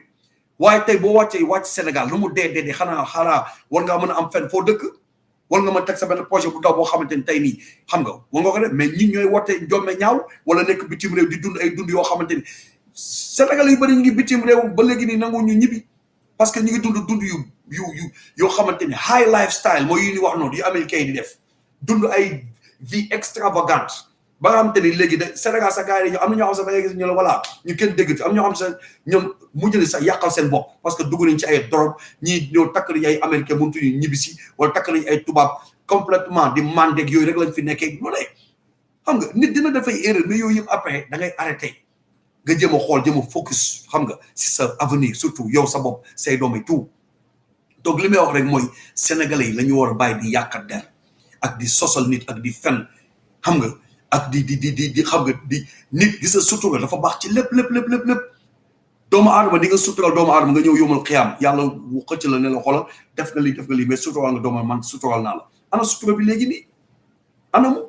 waaye tey boo wàcc Sénégal lu mu dee xanaa war ngaa mën a am fenn foo dëkk war nga mën teg sa benn projet bu ndaw boo xamante ni tey nii xam nga war nga ko def mais ñi ñooy wootee njome ñaaw wala nekk bitim réew di dund ay dund yoo xamante ni Sénégal yu bëri ñu ngi bitim réew ba léegi nii nangu ñu ñibbi parce que ñu ngi dund yoo xamante ni high lifestyle mooy yu ñu wax noonu yu américain yi di def dund ay vie extravagante ba nga xamante ni léegi de Sénégal sa gars yi am na ñoo xam sax da ngay gis ñu la voilà ñu kenn dégg am ñoo xam sax ñoom mujj na sax yàqal seen bopp parce que dugg nañ ci ay drogue ñii ñëw takk nañ ay américain mënut ñu ñibbi si wala takk nañ ay tubaab complètement di mandeg yooyu rek lañ fi nekkee lu ne xam nga nit dina dafay erreur mais yooyu yëpp après da ngay arrêté nga jéem a xool jéem a focus xam nga si sa avenir surtout yow sa bopp say doom et tout donc li may wax rek mooy sénégalais yi la ñu war a bàyyi di yàqat der ak di sosal nit ak di fen xam nga ak di xam nga di nit gis nga sutura dafa baax ci lépp doomu aadama di nga sutural doomu aadama nga ñëw yomal xiyaam yàlla wu xëcc la ne la xoolal def nga lii mais sutural nga doomu man sutural naa la ana sutura bi léegi nii anamu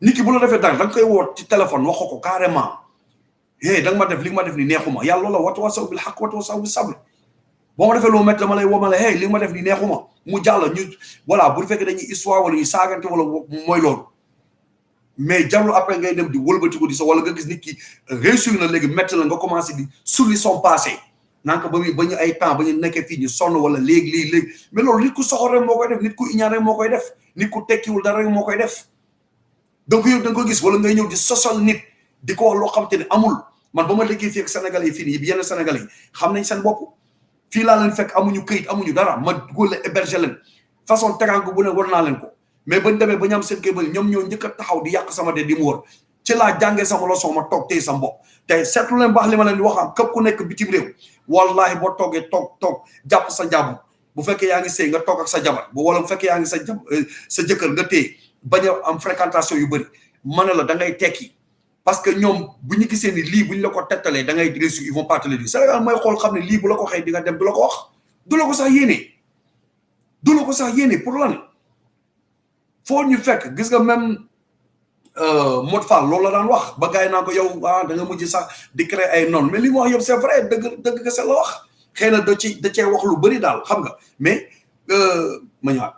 nit ki bu la defee dara da nga koy woot ci téléphone wax ko carrément da nga ma def li nga ma def ni neexuma yàlla loola watawaasaw bil haqq watawaasaw bis sabr boo ma defee loo métti dama lay woo ma la hey li ma def ni neexuma mu jàll ñu voilà bu fekkee dañuy histoire wala ñu saagante wala mooy loolu mais jarul après ngay dem di wëlbatiku di so wala nga gis nit ki réussir na léegi métti la nga commencé di sulli son passé nanka ba ñu ay temps ba ñu nekkee fii ñu sonn wala léegi mais loolu nit ku soxor rek moo koy def nit ku iñaan rek moo koy def nit ku tekkiwul dara rek moo koy def donc yow da nga ko gis wala ngay ñëw di sosal nit di ko wax loo xam te ne amul man ba ma liggéey fii ak Sénégalais yi fii nii yenn Sénégalais yi xam nañ seen bopp fii laa leen fekk amuñu këyit amuñu dara ma dugal leen héberger leen façon teraanga bu ne war naa leen ko mais bañ demee ba ñu am seen këyit ba ñoom ñoo njëkk a taxaw di yàq sama de di mu wër ci laa jàngee sama leçon ma toog tey sama bopp tey seetlu leen baax li ma leen di wax am képp ku nekk bitim réew wallahi boo toogee toog jàpp sa njàmm bu fekkee yaa ngi sëy nga toog ak sa jabar bu wala bu fekkee yaa ngi sa jëkkër nga téye bañ a am fréquentation yu bëri ma ne la da ngay tekki parce que ñoom bu ñu gisee ni lii bu ñu la ko tettalee da ngay réussir ils vont pas te le dire Sénégal mooy xool xam ne lii bu la ko xëy di nga dem du la ko wax du la ko sax yéene pour lan foo ñu fekk gis nga même Modou Fall loolu la daan wax ba gars yi naan ko yow da nga mujj sax di créer ay noonu mais li mu wax yëpp c'est vrai dëgg kese la wax xëy na da cee wax lu bëri daal xam nga mais ma ñëwaat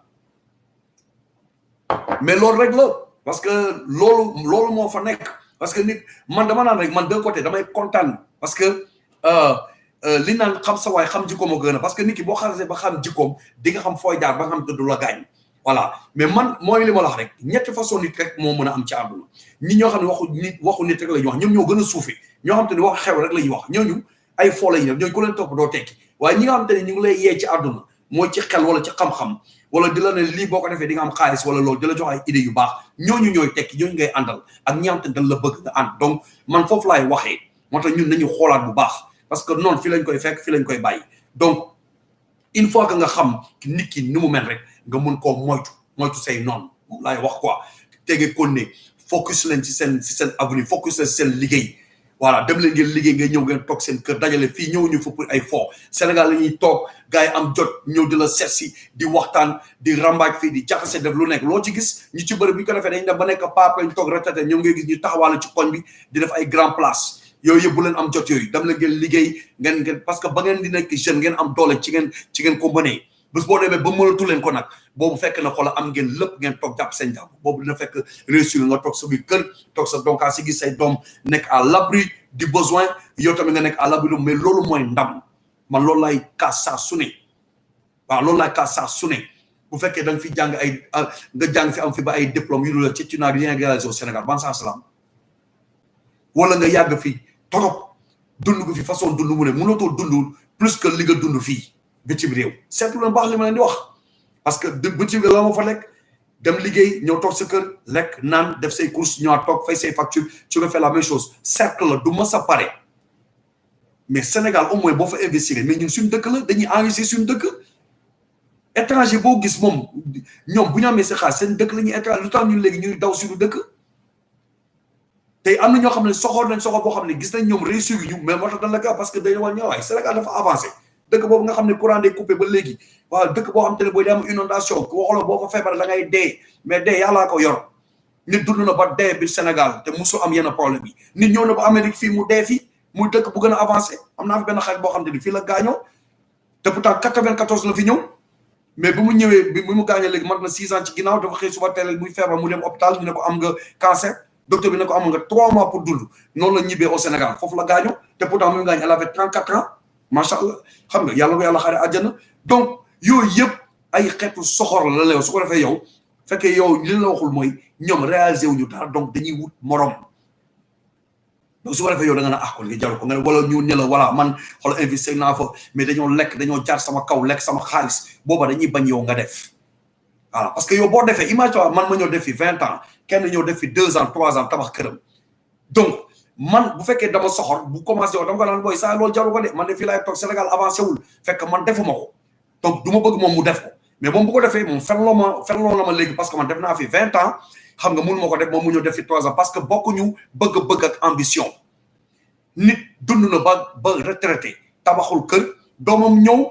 mais loolu rek la parce que loolu moo fa nekk parce que nit man dama naan rek man d'un côté damay kontaan parce que li naan xam sa waay xam jikkoom a gën a parce que nit ki boo xasee ba xam jikkoom di nga xam fooy jaar ba nga xam te du la gaañ voilà mais man mooy li ma la wax rek ñetti façon nit rek moo mën a am ci àdduna ñi ñoo xam ne waxu nit rek la ñuy wax ñoom ñoo gën a suufe ñoo xam te ne wax xew rek la ñuy wax ñooñu ay foo la ñuy def ñooñu ku leen topp doo tekki waaye ñi nga xam te ne ñu ngi lay yee ci àdduna mooy ci xel wala ci xam-xam wala di la ne lii boo ko defee di nga am xaalis wala loolu di la jox ay idées yu baax ñooñu ñooy tekki ñooñu ngay àndal ak ñi nga xam te ne dañ la bëgg nga ànd donc man foofu laay waxee moo tax ñun nañu xoolaat bu baax parce que noonu fii lañ koy fekk fii lañ koy bàyyi donc une fois que nga xam nit ki ni mu mel rek nga mën koo moytu say noonu moom laay wax quoi tege kon ne focus leen ci seen avenir focus leen ci seen liggéey voilà dem leen ngeen liggéey ngay ñëw ngeen toog seen kër dajale fii ñëwuñu fa pour ay fo Sénégal la ñuy toog gars yi am jot ñëw di la seet si di waxtaan di rambaaj fii di jaxase def lu nekk loo ci gis ñu ci bëri bu ñu ko defee dañ dem ba nekk papa ñu toog retraité ñoom ngay gis ñu taxawaale ci koñ bi di def ay grand place yooyu yëpp bu leen am jot yooyu dem leen ngeen liggéey ngeen parce que ba ngeen di nekk jeune ngeen am doole ci ngeen ko mënee bés boo demee ba mënatu leen ko nag boobu fekk na xoolal am ngeen lépp ngeen toog jàpp seen jàpp boobu dina fekk réussir nga toog sa biir kër toog sa donkaa si gis say doom nekk à l'abri du besoin yow tamit nga nekk à l'abri mais loolu mooy ndam man loolu laay kaas saa su ne waaw loolu laay kaas saa su ne bu fekkee da nga fi jàng nga jàng fi am fi ba ay diplôme yu dul la ci tu n'as rien réalisé au Sénégal ban sens la wala nga yàgg fi torop dund ko fi façon dund mu ne mënatoo dund plus que li nga dund fii bitim réew seetlu leen baax li ma leen di wax parce que bitim réew la ma fa lekk dem liggéey ñëw toog sa kër lekk naan def say courses ñëwaat toog fay say facture tu refais la même chose cercle la du mës a pare mais Sénégal au moins boo fa investir mais ñun suñu dëkk la dañuy enrichir suñu dëkk étranger boo gis moom ñoom bu ñu amee si xaalis seen dëkk la ñuy étranger lu tax ñun léegi ñuy daw suñu dëkk tey am na ñoo xam ne soxor boo xam ne gis nañ ñoom réussir ñu mais moo tax dañ la gaaw parce que dañu wax ñëwaay Sénégal dafa avancé dëkk boobu nga xam ne courant day coupé ba léegi waaw dëkk boo xam te ne booy dem inondation waxula boo fa feebar da ngay dee mais dee yàllaa ko yor nit dund na ba dee bi Sénégal te musu am yenn problème yi nit ñëw na ba Amérique fii mu dee fii muy dëkk bu gën a avancé am naa fi benn xarit boo xam te ni fii la gaañoo te pourtant 94 la fi ñëw mais bi mu ñëwee bi mu gaañoo léegi mat na 6 ans ci ginnaaw dafa xëy suba teel muy feebar mu dem hôpital ñu ne ko am nga cancer docteur bi ne ko am nga 3 mois pour dund noonu la ñibbee au Sénégal foofu la gaañoo te pourtant mu gaañ elle avait 34 ans macha allah xam nga yàlla ko yàlla xaare àjjana donc yooyu yëpp ay xeetu soxor la leew su ko defee yow fekkee yow li la waxul mooy ñoom réalisé wuñu dara donc dañuy wut morom donc su ko defee yow da nga ne kon nga jaru ko nga ne wala ñu ne la voilà man xool investir naa fa mais dañoo jaar sama kaw lekk sama xaalis booba dañuy bañ yow nga def voilà parce que yow boo defee image man ma ñëw def fi 20 ans kenn ñëw def fi 2 ans 3 ans tabax këram donc man bu fekkee dama soxor bu commencé yow dama ko naan booy saa loolu jaru ko de man de fii laay toog Sénégal avancé wul fekk man defuma ko donc du ma bëgg moom mu def ko mais moom bu ko defee moom fenloo na ma léegi parce que man def naa fi 20 ans xam nga mënu ma ko def moom mu ñëw def fi 3 ans parce que bokkuñu bëgg-bëgg ak ambition nit dund na ba retraité tabaxul kër doomam ñëw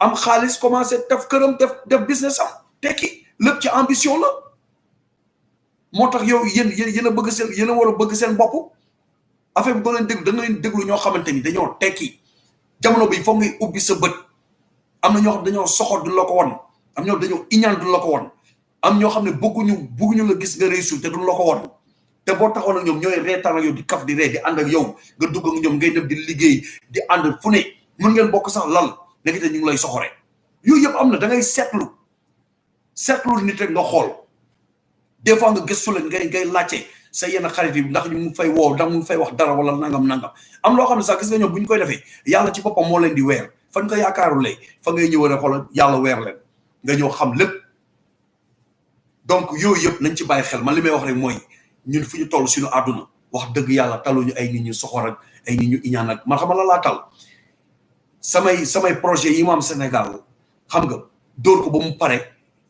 am xaalis commencé def këram def business am tekki lépp ci ambition la moo tax yow yéen a bëgg seen yéen a war a bëgg seen bopp affaire bi doo leen déglu da nga leen déglu ñoo xamante ni dañoo tekki jamono bi foog ngay ubbi sa bët am na ñoo xam dañoo soxor duñ la ko won am ñoo dañoo iñaan duñ la ko won am ñoo xam ne bëgguñu la gis nga réussir te duñ la ko won te boo taxoon ak ñoom ñooy reetaan ak yow di kaf di ree di ànd ak yow nga dugg ak ñoom ngay dem di liggéey di ànd fu ne mën ngeen bokk sax lal nekk te ñu ngi lay soxore yooyu yëpp am na da ngay seetlu nit rek nga xool des fois nga gëstu leen ngay laajte sa yenn xarit yi ndax ñu mu fay woo ndax mu fay wax dara wala nangam am loo xam ne sax gis nga ñoom bu ñu koy defee yàlla ci boppam moo leen di weer fan ko yaakaarulee fa ngay ñëw rek xoolal yàlla weer leen nga ñëw xam lépp donc yooyu yëpp nañ ci bàyyi xel man li may wax rek mooy ñun fu ñu toll suñu àdduna wax dëgg yàlla taluñu ay nit ñu soxor ak ay nit ñu iñaan ak man xam la laa tal samay projet yi ma am Sénégal xam nga dóor ko ba mu pare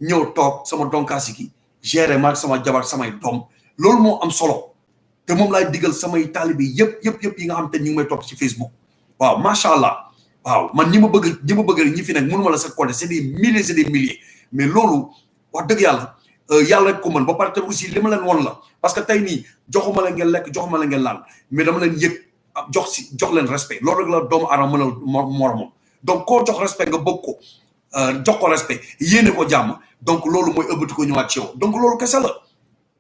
ñëw toog sama donkaasi gi gérer ma sama jabar samay doom loolu moo am solo te moom laay digal samay taalibe yëpp yi nga xam te ñu ngi may topp ci Facebook waaw macha allah waaw man ñi ma bëgg rek ñi fi nekk mënuma la sa compter c'est des milliers mais loolu wax dëgg yàlla ko mën ba pare te aussi li ma leen won la parce que tey nii joxuma la ngeen lekk joxuma la ngeen laan mais dama leen yëg jox leen respect loolu rek la doomu aadama mën a moromam donc koo jox respect nga bëgg ko jox ko respect yéene ko jàmm donc loolu mooy ëbbati ko ñëwaat ci yow donc loolu kese la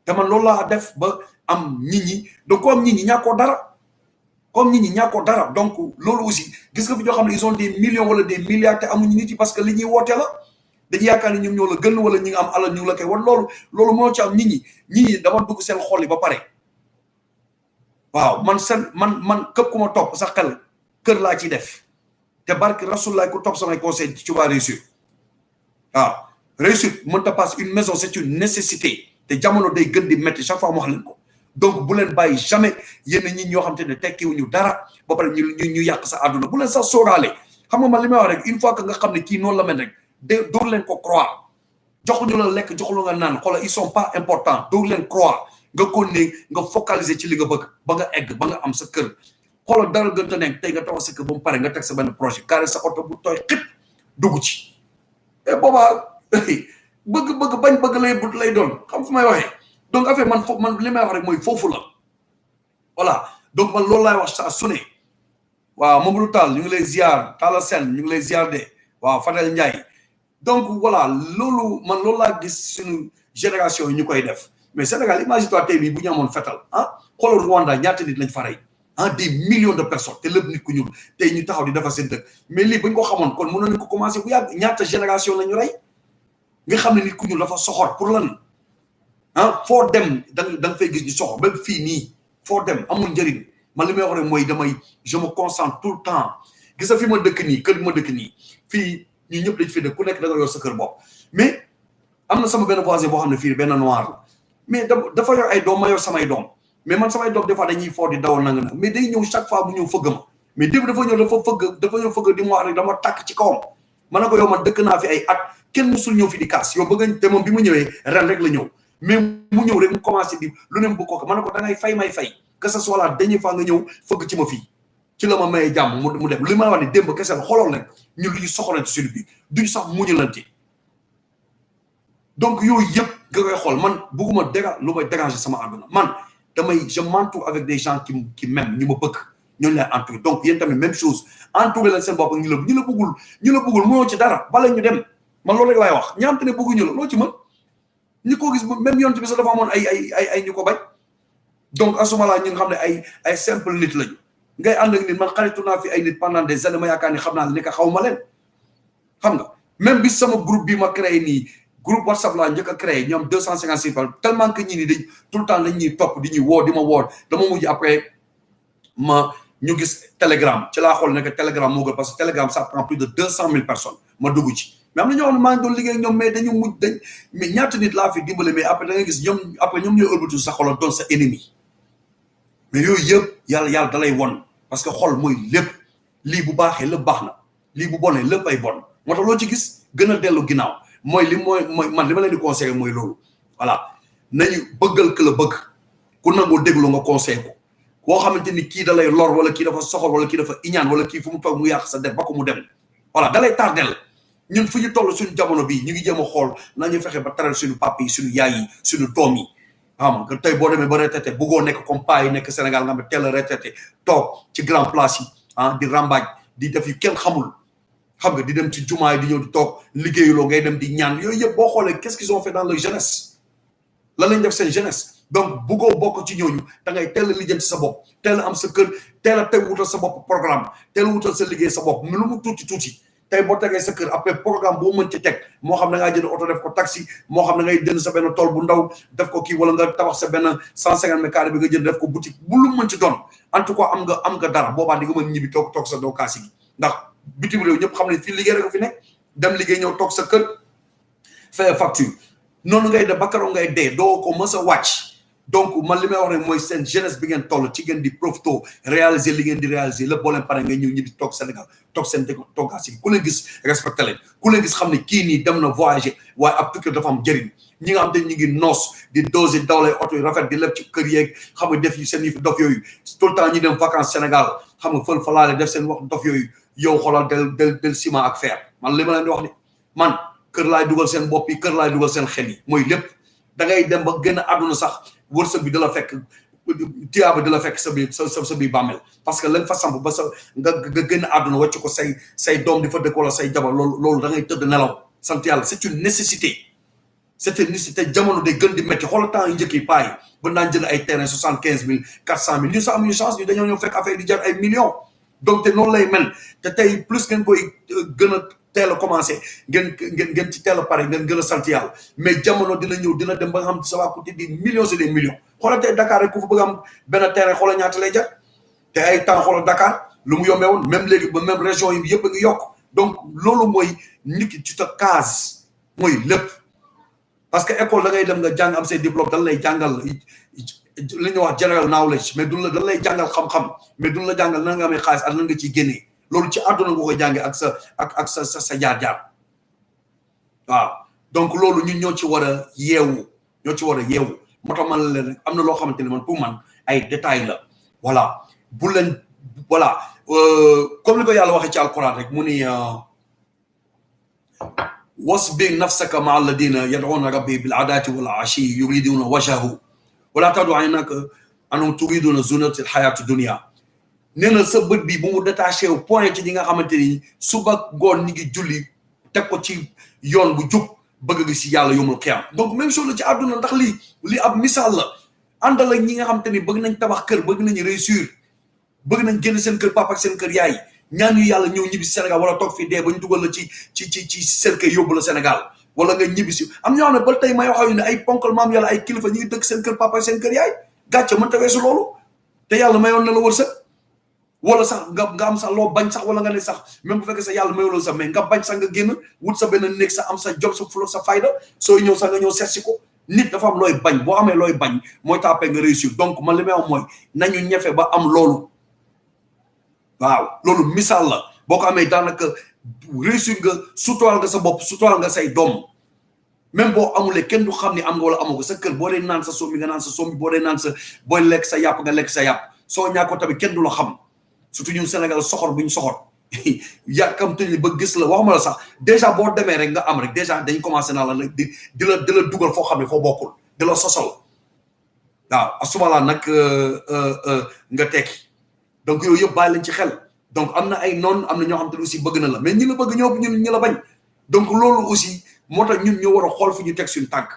te man loolu laa def ba am nit ñi donc comme nit ñi ñàkkoo dara donc loolu aussi gis nga fi ñoo xam ne ils ont des millions wala des milliards te amuñu nit yi parce que li ñuy woote la dañuy yaakaar ni ñoom ñoo la gën wala ñi nga am alal ñu la koy wan loolu moo ci am nit ñi dama dugg seen xol yi ba pare waaw man képp ku ma topp sa xel kër laa ci def te barke Rasulullah ku topp samay conseil tu vas réussir waaw réussir mënta passe une maison c'est une nécessité te jamono day gën di métti chaque fois mu wax leen ko donc bu leen bàyyi jamais yenn ñi ñoo xam te ne tekkiwuñu dara ba pare ñu yàq sa àdduna bu leen sax sóoraale xam nga man li may wax rek une fois que nga xam ne kii noonu la mel rek dóor leen ko croire joxuñu la lekk joxuñu nga naan xoolal ils sont pas importants dóor leen croire nga continuer nga focaliser ci li nga bëgg ba nga egg ba nga am sa kër xoolal dara gën te nekk tey nga taxaw sa kër ba mu pare nga teg sa benn projet carré sa oto bu tooy xip dugg ci et boobaa bëgg lay doon xam fu may waxee donc affaire man li may wax rek mooy foofu la voilà donc man loolu laay wax saa su ne waaw Mamadou Tall ñu ngi lay ziar Talla Sène ñu ngi lay ziar de waaw Fadel Ndiaye donc voilà loolu laa gis suñu génération yi ñu koy def mais Sénégal imagine toi tey bii bu ñu amoon fetal xoolal Rwanda ñaata nit lañ fa rey des millions de personnes te lépp nit ku ñuul tey ñu taxaw di defar seen dëkk mais lii bañ ko xamoon kon mënoon nañ ko commencé bu yàgg ñaata génération la ñu rey nga xam ne nit ku ñuul dafa soxor pour lan foo dem da nga fay gis ñu soxor même fii nii foo dem amul njëriñ man li may wax rek mooy je me concentre tout le temps gis nga fi ma dëkk nii kër gi ma dëkk nii fii ñu ñëpp dañ fi dëkk ku nekk da nga yor sa kër bopp mais am na sama benn voisin boo xam ne fii benn noir la mais dafa yor ay doom ma yor samay doom mais man samay doom des fois dañuy foo di daw nanga na mais day ñëw chaque fois bu ñëw fëgg ma mais démb dafa ñëw fëgg di mu wax rek dama tàkk ci kawam ma ne ko yow man dëkk naa fi ay at kenn musul ñëw fi di kaas yow bëgg te moom bi mu ñëwee ren rek la ñëw mais mu ñëw rek mu commencé di lu ne bu ko ma ne ko da ngay fay may fay que ce soit la dernière fois nga ñëw fëgg ci ma fii ci la ma mayee jàmm mu dem li ma wax ne démb kese la xoolal rek ñun lu ñu soxalante suñu bi duñu sax muñalante donc yooyu yëpp nga koy xool man bëgguma lu may déranger sama àdduna man je m'entoure avec des gens qui m'aiment ñu ma bëgg ñooñu lay entouré donc yéen tamit même chose entouré leen seen bopp ñu la bëggul mënoo ci dara bala ñu dem man loolu rek laay wax ñi xam te ne bëgguñu la loo ci mën ñi ko gis même yonent bi sax dafa amoon ay ñu ko bañ donc asuma la ñi nga xam ne ay simple nit lañu ngay ànd ak nit man xaritu naa fi ay nit pendant des années ma yaakaar ni xam naa ne xaw ma leen xam nga même bi sama groupe bi ma créé nii groupe WhatsApp laa njëkk a créé ñoom 256 personnes tellement que ñi ni dañ tout le temps dañ ñuy topp di ñuy woo di ma woo dama mujj après ñu gis Telegram ci laa xool ne que Telegram moo gën parce que Telegram ça prend plus de 200,000 personnes ma dugg ci mais am na ñoo xam ne maa ngi doon liggéey ak ñoom mais dañu mujj mais ñaata nit laa fi dimbale mais après da ngay gis ñoom ñooy ëlbatu sa xol doon sa ennemi mais yooyu yëpp yàlla da lay won parce que xol mooy lépp lii bu baaxee lépp baax na lii bu bonee lépp ay bon moo tax loo ci gis gën a dellu ginnaaw mooy man li ma leen di conseillé mooy loolu voilà nañu bëggal que la bëgg ku nangoo déglu nga conseillé ko koo xamante ni kii da lay lor wala kii dafa soxor wala kii dafa iñaan wala kii fu mu toog mu yàq sa der ba ko mu dem voilà da lay tardel ñun fu ñu toll suñu jamono bii ñu ngi jéem a xool nañu fexe ba taral suñu papa yi suñu yaay yi suñu doom yi xam nga tey boo demee ba retraité bëggoo nekk comme paa yi nekk Sénégal nga xam ne teel a retraité toog ci grand place yi di rambaaj di def yu kenn xamul xam nga di dem ci jumaay di ñëw di toog liggéeyuloo ngay dem di ñaan yooyu yëpp boo xoolee qu'est-ce qu'ils ont fait dans leur jeunesse lan lañ def seen jeunesse donc buggoo bokk ci ñooñu da ngay teel a lijjanti sa bopp teel a am sa kër teel a teg wutal sa bopp programme teel a wutal sa liggéey sa bopp lu mu tuuti tey boo tegee sa kër après programme boo mën ci teg moo xam da ngaa jënd oto def ko taxi moo xam da ngay jënd sa benn tool bu ndaw def ko kii wala nga tabax sa benn 150 mètres carrés bi nga jënd def ko boutique bu lu mën ci doon en tout cas am nga dara boobaa di nga mën ñibbi toog sa doo kaasi gi ndax bitim réew ñëpp xam ne fii liggéey rek fi nekk dem liggéey ñëw toog sa kër fay facture noonu ngay def ba keroog ngay dee doo ko mës a wàcc donc man li may wax rek mooy seen jeunesse bi ngeen toll ci ngeen di profito réaliser li ngeen di réaliser lépp boo leen pare ngay ñëw ñibbi toog Sénégal toog seen toogaasi ku leen gis respecté leen ku leen gis xam ne kii nii dem na voyager waaye ab tukki dafa am njëriñ ñi nga xam te ñu ngi noos di doser dawlay oto yu rafet di lépp ci kër yeeg xam nga def yu seen yëf dof yooyu tout le temps ñu dem vacances Sénégal xam nga fël falaale def seen wax dof yooyu yow xoolal del ciment ak fer man li ma leen di wax ni man kër laay dugal seen bopp yi kër laay dugal seen xel yi mooy lépp da ngay dem ba gën a àdduna sax wërsëg bi da la fekk tiyaaba di la fekk sa biir bàmmeel parce que lañ fa samp ba sa nga gën a àdduna wàcc ko say doom di fa dëkk wala say jabar loolu da ngay tëdd nelaw sant yàlla c'est une nécessité jamono day gën di métti xoolal temps yu njëkk yi paa yi ba naan jënd ay terrain 75 000 400 000 ñu sax amuñu chance ñu dañoo ñëw fekk affaire di jar ay millions donc te noonu lay mel te tey plus ngeen koy gën a teel a commencé ngeen ci teel a pare ngeen gën a sant yàlla mais jamono dina ñëw dina dem ba nga xam ça va coûter des millions et des millions xoolal tey Dakar rek ku fa bëgg am benn terrain xoolal ñaata lay jar te ay temps xoolal Dakar lu mu yombee woon même léegi ba même région yi yëpp a ngi yokk donc loolu mooy nit ki ci ta case mooy lépp parce que école da ngay dem nga jàng am say diplôme dañ lay jàngal li ñuy wax general knowledge mais dañ lay jàngal xam-xam mais duñ la jàngal nan nga amee xaalis ak nan nga ciy génnee loolu ci àdduna nga koy jàngee ak sa jaar-jaar waaw donc loolu ñun ñoo ci war a yeewu moo tax man la leen am na loo xamante ne man pour man ay détails la voilà bu leen voilà comme ni ko yàlla waxee ci alquran rek mu ni wasbir nafsaka maa alladina yad'una rabbi bil adaati wal ashi yuriduna wajhahu wala tadu aynaka anhum turiduna zunata al hayati dunia nee na sa bët bi bu mu détaché wu point ci ñi nga xamante ni suba ngoon ñi ngi julli teg ko ci yoon bu jub bëgg gi si yàlla yomul xiyam donc même chose la ci àdduna ndax lii ab misaal la àndal ak ñi nga xamante ni bëgg nañ tabax kër bëgg nañ réussir bëgg nañ génn seen kër papa ak seen kër yaay ñaan yu yàlla ñëw ñibbi si Sénégal wala toog fii dee ba ñu dugal la ci seen kër yóbbu la Sénégal wala nga ñibbi si am ñoo xam ne ba tey may wax ne ay ponkal maam yàlla ay kilifa ñi ngi dëkk seen kër papa ak seen kër yaay gàcce mënta weesu loolu te yàlla mayoon na la wërsëg wala sax nga am sax loo bañ sax wala nga ne sax même bu fekkee sax yàlla mayuloo sax mais nga bañ sax nga génn wut sa benn néeg sax am sa job sa fulo sa fayda sooy ñëw sax nga ñëw seet si ko nit dafa am looy bañ boo amee looy bañ mooy tàppee nga réussir donc man li may am mooy nañu ñefe ba am loolu waaw loolu misaal la boo ko amee daanaka réussir nga sutural nga sa bopp sutural nga say doom même boo amulee kenn du xam ni am nga wala amoo ko sa kër boo dee naan sa sombi nga naan sa sombi boo dee naan sa booy lekk sa yàpp nga lekk sa yàpp soo ñàkkoo tamit kenn du la xam surtout ñun Sénégal soxor bu ñu soxor yàkkamte ni ba gis la waxuma la sax déjà boo demee rek nga am rek déjà dañ commencé naa la di la dugal foo xam ne foo bokkul di la sosal waaw asubala nag nga tekki donc yooyu yëpp bàyyi lañ ci xel donc am na ay noon am na ñoo xam te ne aussi bëgg na la mais ñi la bëgg ñoo ñun ñi la bañ donc loolu aussi moo tax ñun ñoo war a xool fi ñu teg suñu tànk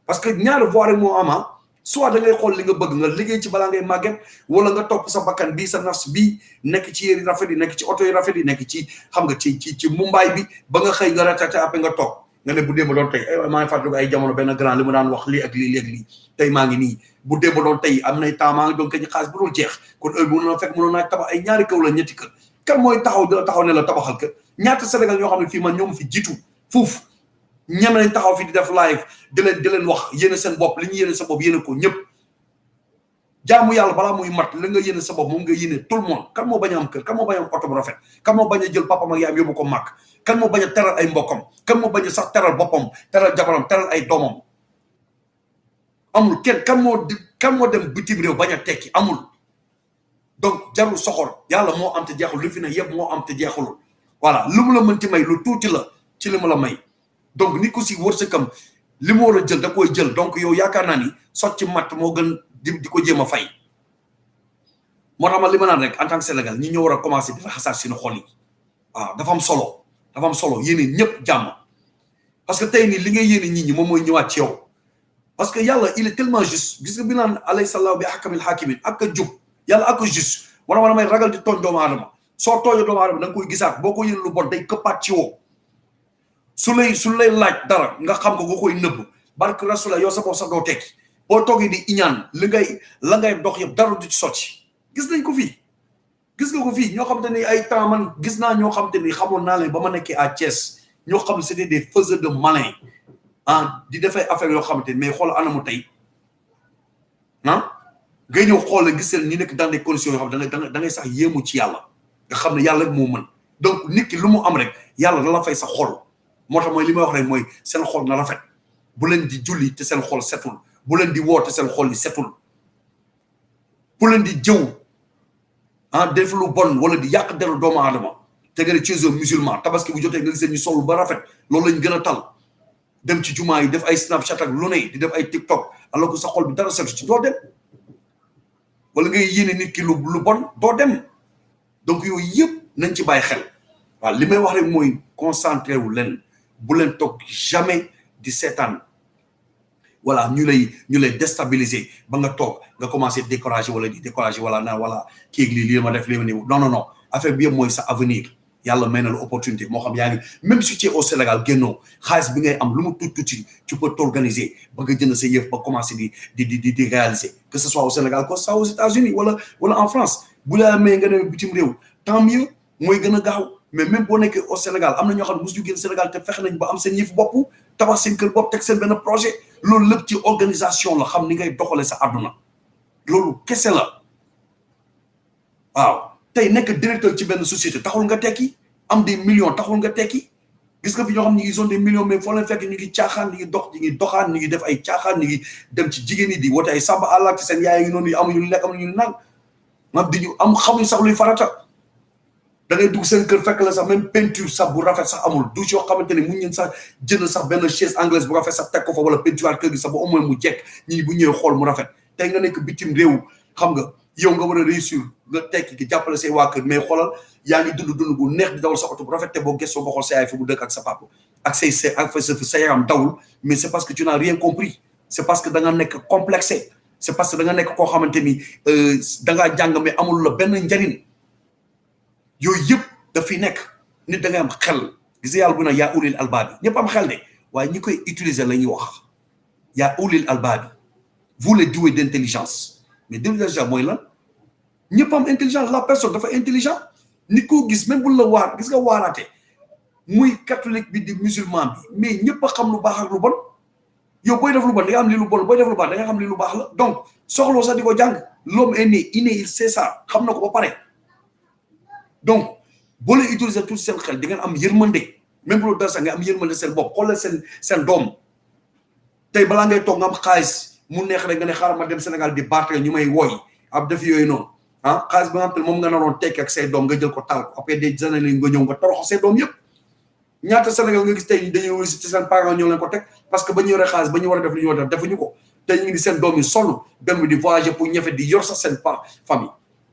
parce que ñaari voie rek moo ama soit da ngay xool li nga bëgg nga liggéey ci balaa ngay màgget wala nga topp sa bakkan bii sa nafs bii nekk ci yëri rafet yi nekk ci oto yi rafet yi nekk ci xam nga ci mumbaay bi ba nga xëy nga ratate après nga toog nga ne bu démb doon tey maa ngi fàttaliku ay jamono benn grand li mu daan wax lii ak lii léegi lii tey maa ngi nii bu démb doon tey am nay temps maa ngi doon kañ xaalis bu dul jeex kon heure bu mënoon fekk mënoon naa tabax ay ñaari kaw la ñetti kër kan mooy taxaw di la taxaw ne la tabaxal kër ñaata Sénégal ñoo xam ne fii man ñoom fi jiitu fuuf ñeme nañ taxaw fi di def live di leen wax yéene seen bopp li ñu yéene sa bopp yéene ko ñëpp jaamu yàlla balaa muy mat la nga yéene sa bopp moom nga yéene tout le monde kan moo bañ a am kër kan moo bañ a am oto bu rafet kan moo bañ a jël papam ak yaayam yóbbu ko màkk kan moo bañ a teral ay mbokkam kan moo bañ a sax teral boppam teral jabaram teral ay doomam amul kenn kan moo dem bitim réew bañ a tekki amul donc jarul soxor yàlla moo am te jeexul lu fi ne yëpp moo am te jeexulul voilà lu mu la mënti may lu tuuti la ci li mu la may donc nit ku si wërsëgam li mu war a jël da koy jël donc yow yaakaar naa ni socc matt moo gën di ko jéem a fay moo tax ma li ma naan rek en tant que Sénégal ñi ñoo war a commencé di raxasaat suñu xol yi waaw dafa am solo dafa am solo yéene ñëpp jàmm parce que tey nii li ngay yéene nit ñi moom mooy ñëwaat ci yow parce que yàlla il est tellement juste gis nga bi naan alayhi sallahu bi ahkamil hakimin ak a jub yàlla ak a juste wala may ragal di tooñ doomu aadama soo tooñee doomu aadama da nga koy gisaat boo ko yéene lu bon day këppaat ci woo su lay laaj dara nga xam ko nga koy nëbb barke rasula yow sa bopp sax doo tekki boo toogee di iñaan la ngay dox yëpp dara du ci sotti gis nañ ko fii gis nga ko fii ñoo xam te ni ay temps man gis naa ñoo xam te ni xamoon naa leen ba ma nekkee à Thiès ñoo xam ne c'était des faiseurs de malin di defay affaire yoo xamante ni mais xool anamu tey ngay ñëw xool la gis leen ñu nekk dans des conditions yoo xam da ngay sax yéemu ci yàlla nga xam ne yàlla rek moo mën donc nit ki lu mu am rek yàlla da la fay sa xol moo tax mooy li may wax rek mooy seen xol na rafet bu leen di julli te seen xol setul bu leen di woo te seen xol yi setul bu leen di jëw def lu bon wala di yàq deru doomu aadama te nga ne tu es un musulman tabaski bu jotee nga gisee ñu sol ba rafet loolu lañ gën a tal dem ci jumaa yi def ay snapchat ak lu ne di def ay tiktok alors que sa xol bi dara setu ci doo dem wala ngay yéene nit ki lu bon doo dem donc yooyu yëpp nañ ci bàyyi xel waaw li may wax rek mooy concentré wu leen bu leen toog jamais di seetaan voilà ñu lay déstabiliser ba nga toog nga commencé décourager wala di décourager wala naa wala kii lii ma def lii ma nii non affaire bi yëpp mooy sa avenir yàlla may na la opportunité moo xam yaa ngi même si tu es au Sénégal génnoo xaalis bi ngay am lu mu tuuti tu peux t'organiser ba nga jënd sa yëf ba commencé di réaliser que ce soit au Sénégal que ce soit aux États-Unis wala en France bu la may nga dem bitim réew tant mieux mooy gën a gaaw mais même boo nekkee au Sénégal am na ñoo xam ne mosuñu génn Sénégal te fexe nañ ba am seen yëf bopp tabax seen kër bopp teg seen benn projet loolu lépp ci organisation la xam ni ngay doxalee sa àdduna loolu kese la waaw tey nekk directeur ci benn société taxul nga tekki am des millions taxul nga tekki gis nga fi ñoo xam ne ñu ngi sont des millions mais foo leen fekk ñu ngi caaxaan ñu ngi doxaan ñu ngi def ay caaxaan ñu ngi dem ci jigéen yi di wote ay samba àllak ci seen yaay ngi noonu amuñu lekk amuñu naan xamuñ sax luy farata da ngay dugg seen kër fekk la sax même peinture sax bu rafet sax amul douche yoo xamante ne mu ngeen sax jënd sax benn chaise anglaise bu rafet sax teg ko fa wala peinture kër gi sax ba au moins mu jekk ñi bu ñëwee xool mu rafet tey nga nekk bitim réew xam nga yow nga war a réussir nga tekki ki jàppale say waa kër mais xoolal yaa ngi dund bu neex di dawal sa oto bu rafet te boo gëstoo nga xool sa yaay fi mu dëkk ak sa papa ak sa yaram dawul mais c'est parce que tu n'as rien compris c'est parce que da nga nekk complexé c'est parce que da nga nekk koo xamante ni da ngaa jàng mais amul la benn njariñ yooyu yëpp daf fi nekk nit da ngay am xel gis yàlla bu ne yaa ulil albaabi ñëpp am xel de waaye ñi koy utiliser la ñuy wax yaa ulil albaabi vous les doués d'intelligence mais d'intelligence mooy lan ñëpp am intelligence la personne dafa intelligent nit koo gis même bu la waar gis nga waaraate muy catholique bi di musulman bi mais ñëpp a xam lu baax ak lu bon yow booy def lu bon da nga am li lu bon booy def lu baax da nga xam li lu baax la donc soxloo sax di ko jàng l'homme est né inné il sait ça xam na ko ba pare donc boo leen utiliser tout seen xel di ngeen am yërmande même bu dara sax nga am yërmande seen bopp xoolal seen doom tey balaa ngay toog nga am xaalis mu neex rek nga ne xaaral ma dem Sénégal di baatare ñu may woy ab def yooyu noonu xaalis bi nga xam te moom nga naroon tekki ak say doom nga jël ko taal ko après des années nga ñëw nga toroxo say doom yëpp ñaata Sénégal nga gis tey dañuy wëri si seen parents ñoo leen ko teg parce que ba ñu yore xaalis ba ñu war a def li ñu war a def defuñu ko tey ñu ngi di seen doom yi sonn dem di voyager pour ñefe di yor sax seen famille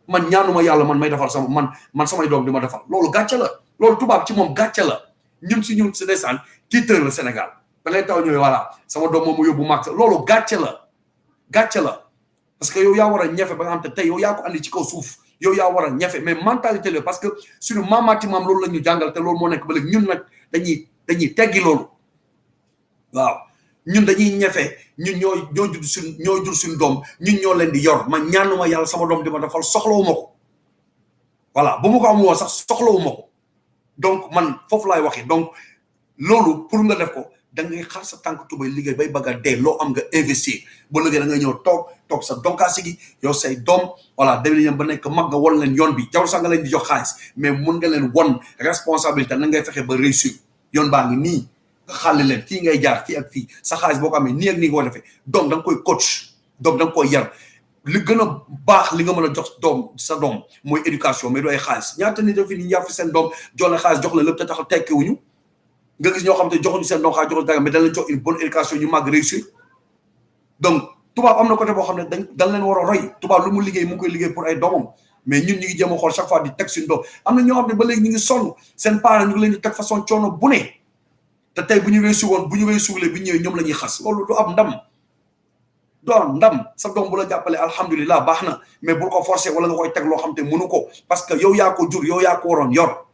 man ñaanuma yàlla man may defal sama man samay doom di ma defal loolu gàcce la loolu tubaab ci moom gàcce la ñun si ndeysaan tiiteur la Sénégal da ngay taw ñëwee voilà sama doom moom mu yóbbu màgg loolu gàcce la parce que yow yaa war a ñefe ba nga xam te tey yow yaa ko andi ci kaw suuf yow yaa war a ñefe mais mentalité la parce que suñu maamaati maam loolu la ñu jàngal te loolu moo nekk ba léegi ñun nag dañuy teggi loolu waaw ñun dañuy ñefe ñun ñoo jur suñu doom ñun ñoo leen di yor man ñaanuma yàlla sama doom di ma defal soxlawuma ko voilà bu ma ko am woon sax soxlawuma ko donc man foofu laay waxee donc loolu pour nga def ko da ngay xar sa tànk tubay liggéey bay bëgg a dee loo am nga investir ba liggéey da ngay ñëw toog sa donkaasi gi yow say doom voilà dañu leen ba nekk mag nga won leen yoon bi jarul sax nga leen di jox xaalis mais mun nga leen won responsabilité na ngay fexe ba réussir yoon baa ngi nii nga xàlli leen fii ngay jaar fii ak fii sa xaalis boo ko amee nii ak nii nga ko defee doom da nga koy coach doom da nga koy yar li gën a baax li nga mën a jox sa doom mooy éducation mais du ay xaalis ñaata nit fi ni yar fi seen doom jox la xaalis jox la lépp te tax tekkiwuñu nga gis ñoo xam te joxuñu seen doom xaalis joxuñu dara mais dañ leen jox une bonne éducation ñu màgg réussir donc tubaab am na côté boo xam ne dañ leen war a roy tubaab lu mu liggéey mu ngi koy liggéey pour ay doomam mais ñun ñu ngi jéem a xool chaque fois di teg suñu doom am na ñoo xam ne ba léegi ñu ngi sonn seen parents ñu ngi leen di teg façon coono bu ne te tey bu ñu réussir woon bu ñu réussirlee bi ñëwee ñoom la ñuy xas loolu du am ndam do am ndam sa doom bu la jàppale alhamdulilah baax na mais bul ko forcer wala nga koy teg loo xam te mënu ko parce que yow yaa ko jur yow yaa ko waroon yor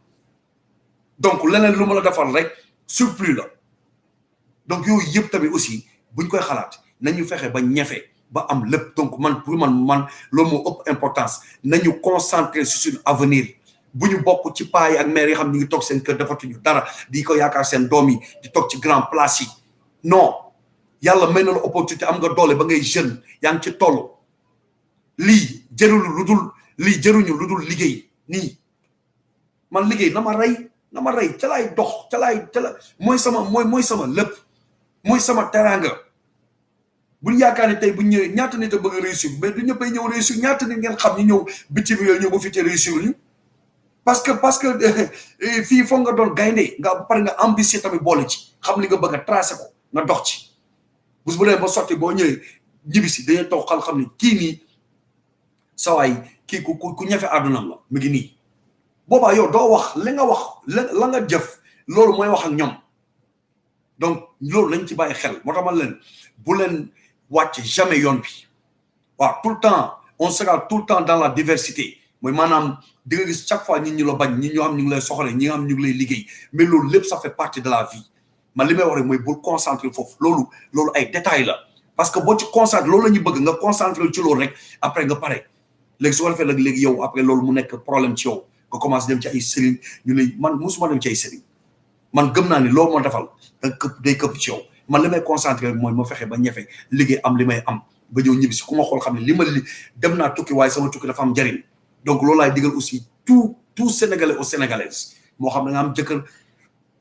donc leneen lu ma la defal rek surplus la donc yooyu yëpp tamit aussi buñ koy xalaat nañu fexe ba ñefe ba am lépp donc man pour man loolu moo ëpp importance nañu concentrer sur suñu avenir bu ñu bokk ci paa yi ak mère yi xam ñu ngi toog seen kër defatuñu dara di ko yaakaar seen doom yi di toog ci grand place yi non yàlla may na la opportunité am nga doole ba ngay jeune yaa ngi ci toll lii jërulu lu dul lii jëruñu lu dul liggéey nii man liggéey na ma rey ca laay dox ca la mooy sama lépp mooy sama teraanga buñ yaakaar ne tey buñ ñëwee ñaata nit a bëgg a réussir mais du ñëppay ñëw réussir ñaata nit ngeen xam ñu ñëw bitim réew ñëw ba fi te réussir ñu parce que fii foog nga doon gaynde nga pare nga ambitieux tamit boole ci xam li nga bëgg a tracé ko nga dox ci bés bu dee ba sotti boo ñëwee ñibbisi dañuy toog xam ne kii nii sawaay kii ku ñefe àddunam la mu ngi nii boobaa yow doo wax li nga wax la nga jëf loolu mooy wax ak ñoom donc loolu lañ ci bàyyi xel moo tax man leen bu leen wàcc jamais yoon bi waaw tout le temps on sera tout le temps dans la diversité mooy maanaam di nga gis chaque fois ñi ñu la bañ ñi ñoo xam ñu ngi lay soxale ñi nga xam ñu ngi lay liggéey mais loolu lépp ça fait partie de la vie man li may wax rek mooy bul concentré foofu loolu ay détails la parce que boo ci concentré loolu la ñu bëgg nga concentré ci loolu rek après nga pare léegi su ko defee nag léegi yow après loolu mu nekk problème ci yow nga commencé dem ci ay sëriñ ñu lay man musuma dem ci ay sëriñ man gëm naa ni loolu moo defal day këpp ci yow man li may concentré mooy ma fexe ba ñefe liggéey am li may am ba ñëw ñibbi si ku ma xool xam ne li dem naa tukki waaye sama tukki dafa am njëriñ donc loolu laay digal aussi tout sénégalais aux sénégalaises moo xam da nga am jëkkër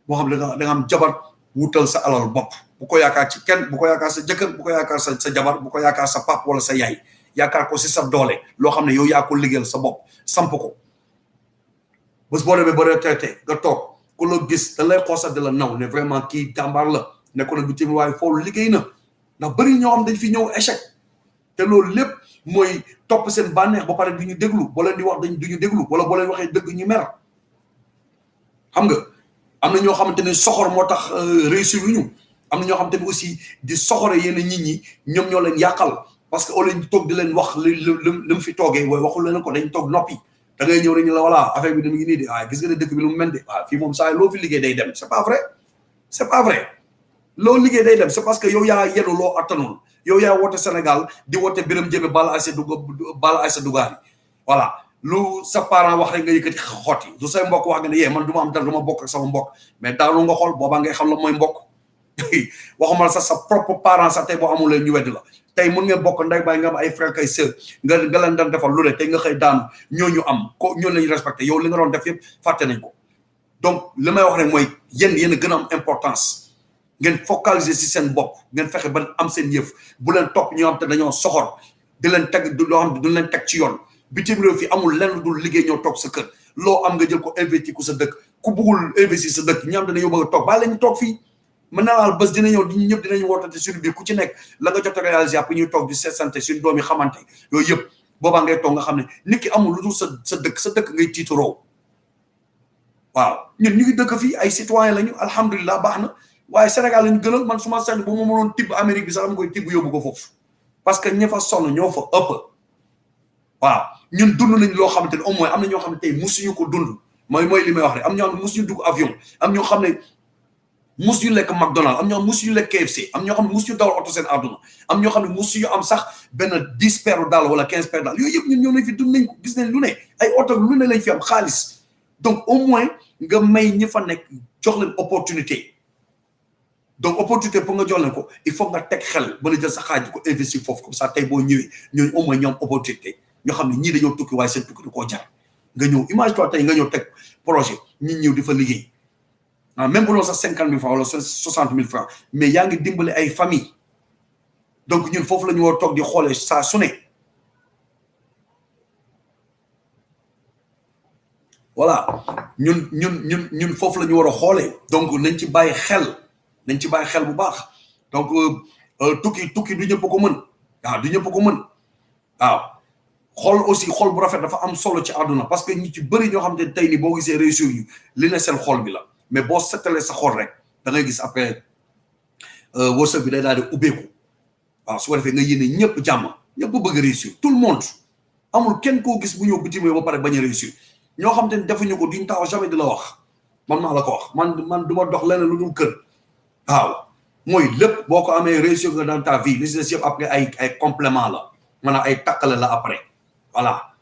moo xam da nga am jabar wutal sa alal bopp bu ko yaakaar ci kenn bu ko yaakaar sa jëkkër bu ko yaakaar sa jabar bu ko yaakaar sa pap wala sa yaay yaakaar ko si sa doole loo xam ne yow yaa ko liggéeyal sa bopp samp ko bés boo demee ba retraité nga toog ku la gis da lay xoosa de la naw ne vraiment kii jàmbaar la nekkoon na bitim waaye foofu liggéey na ndax bëri ñoo xam dañ fi ñëw échec te loolu lépp mooy topp seen bànneex ba pare du ñu déglu boo leen di wax du ñu déglu wala boo leen waxee dëgg ñu mer xam nga am na ñoo xamante ne soxor moo tax réussir lu ñu am na ñoo xamante ne aussi di soxore yenn nit ñi ñoom ñoo leen yàqal parce que au lieu ñu toog di leen wax li mu fi toogee waaye waxul leen ko dañ toog noppi da ngay ñëw rek ñu la voilà affaire bi dama ngi nii de waaye gis nga ne dëkk bi lu mu mel de waaw fii moom saa loo fi liggéey day dem c'est pas vrai loo liggéey day dem c'est parce que yow yaa yenu loo attanul yow yaa woote Sénégal di woote Birame Jëme Bala Aïssa Dugaari voilà lu sa parent wax rek nga yëkkati xotti du say mbokk wax nga ne yee man du ma am dara du ma bokk ak sama mbokk mais daanu nga xool boobaa ngay xam la mooy mbokk waxuma sax sa propre parent sax tey boo amul leen ñu wedd la tey mën ngeen bokk ndey baay nga am ay frère kay sœur nga leen daan defal lu ne tey nga xëy daanu ñooñu am ko ñooñu lañu respecté yow li nga doon def yëpp fàtte nañ ko donc li may wax rek mooy yéen a gën a am importance ngeen focaliser si seen bopp ngeen fexe ba am seen yëf bu leen topp ñoo xam te dañoo soxor di leen teg loo xam du leen teg ci yoon bitim réew fi amul lenn dul liggéey ñoo toog sa kër loo am nga jël ko investir ko sa dëkk ku bëggul investir sa dëkk ñi am dañoo bëgg a toog baa leen toog fii mën naa laal bés dina ñëw ñëpp dinañ wootante suñu biir ku ci nekk la nga jot a réaliser après ñuy toog di seetsante suñu doom yi xamante yooyu yëpp boobaa ngay toog nga xam ne nit ki amul lu dul sa dëkk ngay tiituroo waaw ñun ñu ngi dëkk fii ay citoyen lañu alhamdulilah baax na waaye Sénégal lañu gënal man suma sañ bu ma mënoon tibb Amérique bi sax dama koy tibb yóbbu ko foofu parce que ña fa sonn ñoo fa ëpp waaw ñun dund nañ loo xamante ne au moins am na ñoo xam ne tey musuñu ko dund mooy li may wax rek am ñoo xam ne musuñu dugg avion am ñoo xam ne musuñu lekk McDonald am ñoo xam ne musuñu lekk KFC am ñoo xam ne musuñu dawal oto seen àdduna am ñoo xam ne musuñu am sax benn 10 paires daal wala 15 paires daal yooyu yëpp ñun ñoo nañ fi dund nañ ko gis nañ lu ne ay oto lu ne lañ fi am xaalis donc au moins nga may ñi fa nekk jox leen opportunité donc opportunité pour nga jox leen ko il faut nga teg xel ba la jël sa xaaj ko investir foofu comme ça tey boo ñëwee ñooñu au moins ñoom opportunité ñoo xam ne ñii dañoo tukki waaye seen tukki da koo jar nga ñëw image toi tey nga ñëw teg projet ñi ñëw di fa liggéey même bu doon sax 50 000 francs wala 60 000 francs mais yaa ngi dimbale ay famille donc ñun foofu la ñu war a toog di xoolee saa su ne voilà ñun foofu la ñu war a xoolee donc nañ ci bàyyi xel bu baax donc tukki du ñëpp ko mën waaw du ñëpp ko mën waaw xol aussi xol bu rafet dafa am solo ci aduna parce que ñi ci bëri ñoo xam te tey ni boo gisee réussir ñu li ne seen xol bi la mais boo settalee sa xol rek da ngay gis après wërsëg bi day daal di ubbeeku waaw su ko defee nga yéene ñëpp jàmm ñëpp bëgg réussir tout le monde amul kenn koo gis bu ñëw bitim réew ba pare bañ a réussir ñoo xam te ne defuñu ko duñ taxaw jamais di la wax man maa la ko wax man du ma dox leneen lu dul kër waaw mooy lépp boo ko amee réussir nga dans ta vie li si des yëpp après ay complément la maanaam ay takkale la après voilà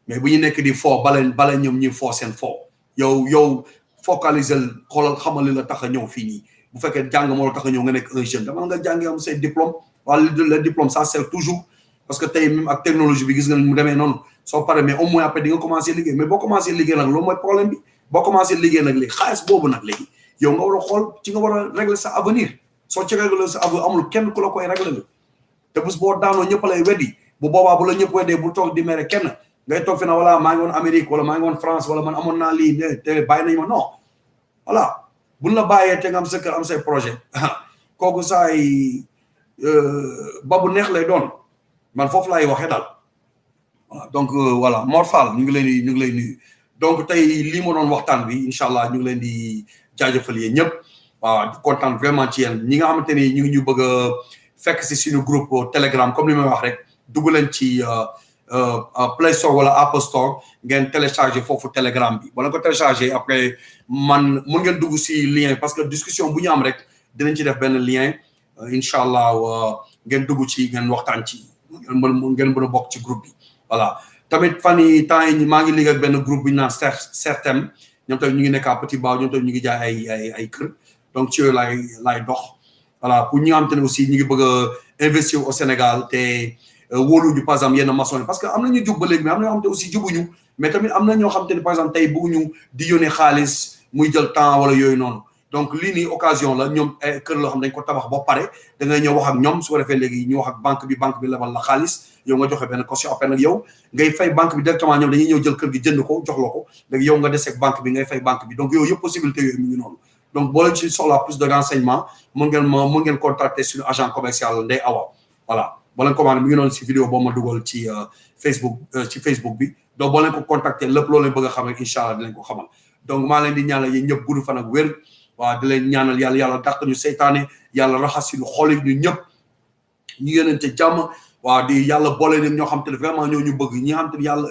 mais bu ñu nekk di foo bale ñoom ñuy foo seen foo yow focaliser xoolal xamal li la tax a ñëw fii nii bu fekkee jàng moo la tax a ñëw nga nekk un jeune dama nga jàngi am say diplôme wala le diplôme ça sert toujours parce que tey même ak technologie bi gis nga mu demee noonu soo paree mais au moins après di nga commencé liggéey mais boo commencé liggéey nag loolu mooy problème bi boo commencé liggéey nag léegi xaalis boobu nag léegi yow nga war a xool ci nga war a régler sa avenir soo ci régler sa avenir amul kenn ku la koy régler la te bés boo daanoo ñëpp lay weddi bu boobaa bu la ñëpp weddee bu toog di mere kenn ngay toog fi na wala maa ngi woon Amérique wala maa ngi woon France wala man amoon naa lii te bàyyi nañ ma non voilà buñ la bàyyee te nga am sa kër am say projet kooku saay ba bu neex lay doon man foofu laay waxee daal voilà donc voilà Mor Fall ñu ngi lay nuyu donc tey lii ma doon waxtaan bi incha allah ñu ngi leen di jaajëfal yéen ñëpp waaw di kontaan vraiment ci yéen ñi nga xamante ni ñu ngi ñu bëgg a fekk si suñu groupe Telegram comme li may wax rek dugg leen ci Play Store wala Apple Store ngeen télécharger foofu Telegram bi wala ko télécharger après man mun ngeen dugg si lien parce que discussion bu ñu am rek dinañ ci def benn lien incha allah ngeen dugg ci ngeen waxtaan ci ngeen mën a bokk ci groupe bi voilà tamit fan yi temps yi maa ngi liggéey ak benn groupe bu ñu naan certain ñoom tamit ñu ngi nekk à Petit Bao ñoom tamit ñu ngi jaay ay kër donc ci yooyu laay dox voilà pour ñi nga xamante ne aussi ñu ngi bëgg a investir au Sénégal te wóoluñu par exemple yenn maçon yi parce que am na ñu jub ba léegi mais am na ñoo xamante aussi jubuñu mais tamit am na ñoo xamante ne par exemple tey bëgguñu di yónnee xaalis muy jël temps wala yooyu noonu donc lii nii occasion la ñoom kër loo xam dañ ko tabax ba pare da ngay ñëw wax ak ñoom su ko defee léegi ñu wax ak banque bi lebal la xaalis yow nga joxe benn caution après nag yow ngay fay banque bi directement ñoom dañuy ñëw jël kër gi jënd ko jox la ko léegi yow nga deseeg banque bi ngay fay banque bi donc yooyu yëpp possibilité yooyu mu ngi noonu donc boo leen ci soxla plus de renseignement mën ngeen contacter suñu agent commercial Ndeye Awa voilà boo leen commandé mi ngi noonu si vidéo boo ma dugal ci Facebook bi donc boo leen ko contacter lépp loolu leen bëgg a xam rek incha allah dinañ ko xamal donc maa leen di ñaanal yéen ñëpp gudd fan ak wér waaw di leen ñaanal yàlla dàq ñu seytaane yàlla raxas suñu xol yi ñu ñëpp ñu yéenante jàmm waaw di yàlla boole leen ñoo xam te ne vraiment ñoo ñu bëgg ñi nga xam te ne yàlla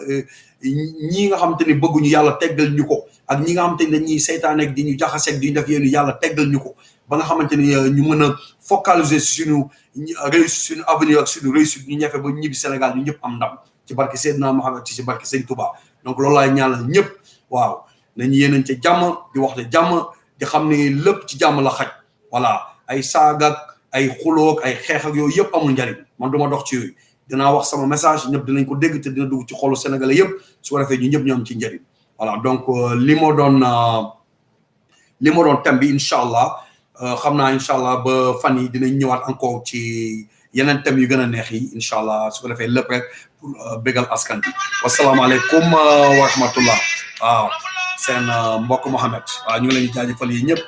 ñi nga xam te ne bëgguñu yàlla teggal ñu ko ak ñi nga xam te ne dañuy seytaane ak di ñu jaxaseeg di ñu def yéen yàlla teggal ñu ko ba nga xamante ni ñu mën a focaliser suñu réussite suñu avenir ak suñu réussite ñu ñefe ba ñibbi Sénégal ñu ñëpp am ndam ci barke Seydina Mohamed ci barke Sëñ Touba donc loolu laay ñaanal ñëpp waaw nañu yéenante jàmm di waxte jàmm di xam ne lépp ci jàmm la xaj voilà ay saagak ay xuloog ay xeex ak yooyu yëpp amul njariñ man duma dox ci yooyu dinaa wax sama message ñëpp dinañ ko dégg te dina dugg ci xolu sénégalais yëpp su ko defee ñu ñëpp ñu am ci njariñ voilà donc li ma doon thème bi incha allah xam naa incha allah ba fan yi dinañ ñëwaat encore ci yeneen thèmes yu gën a neex yi incha allah su ko defee lépp rek pour bégal askan bi wasalaamaaleykum wa rahmatullah waaw seen mbokk Mohamed waaw ñu ngi leen di jaajëfal yi ñëpp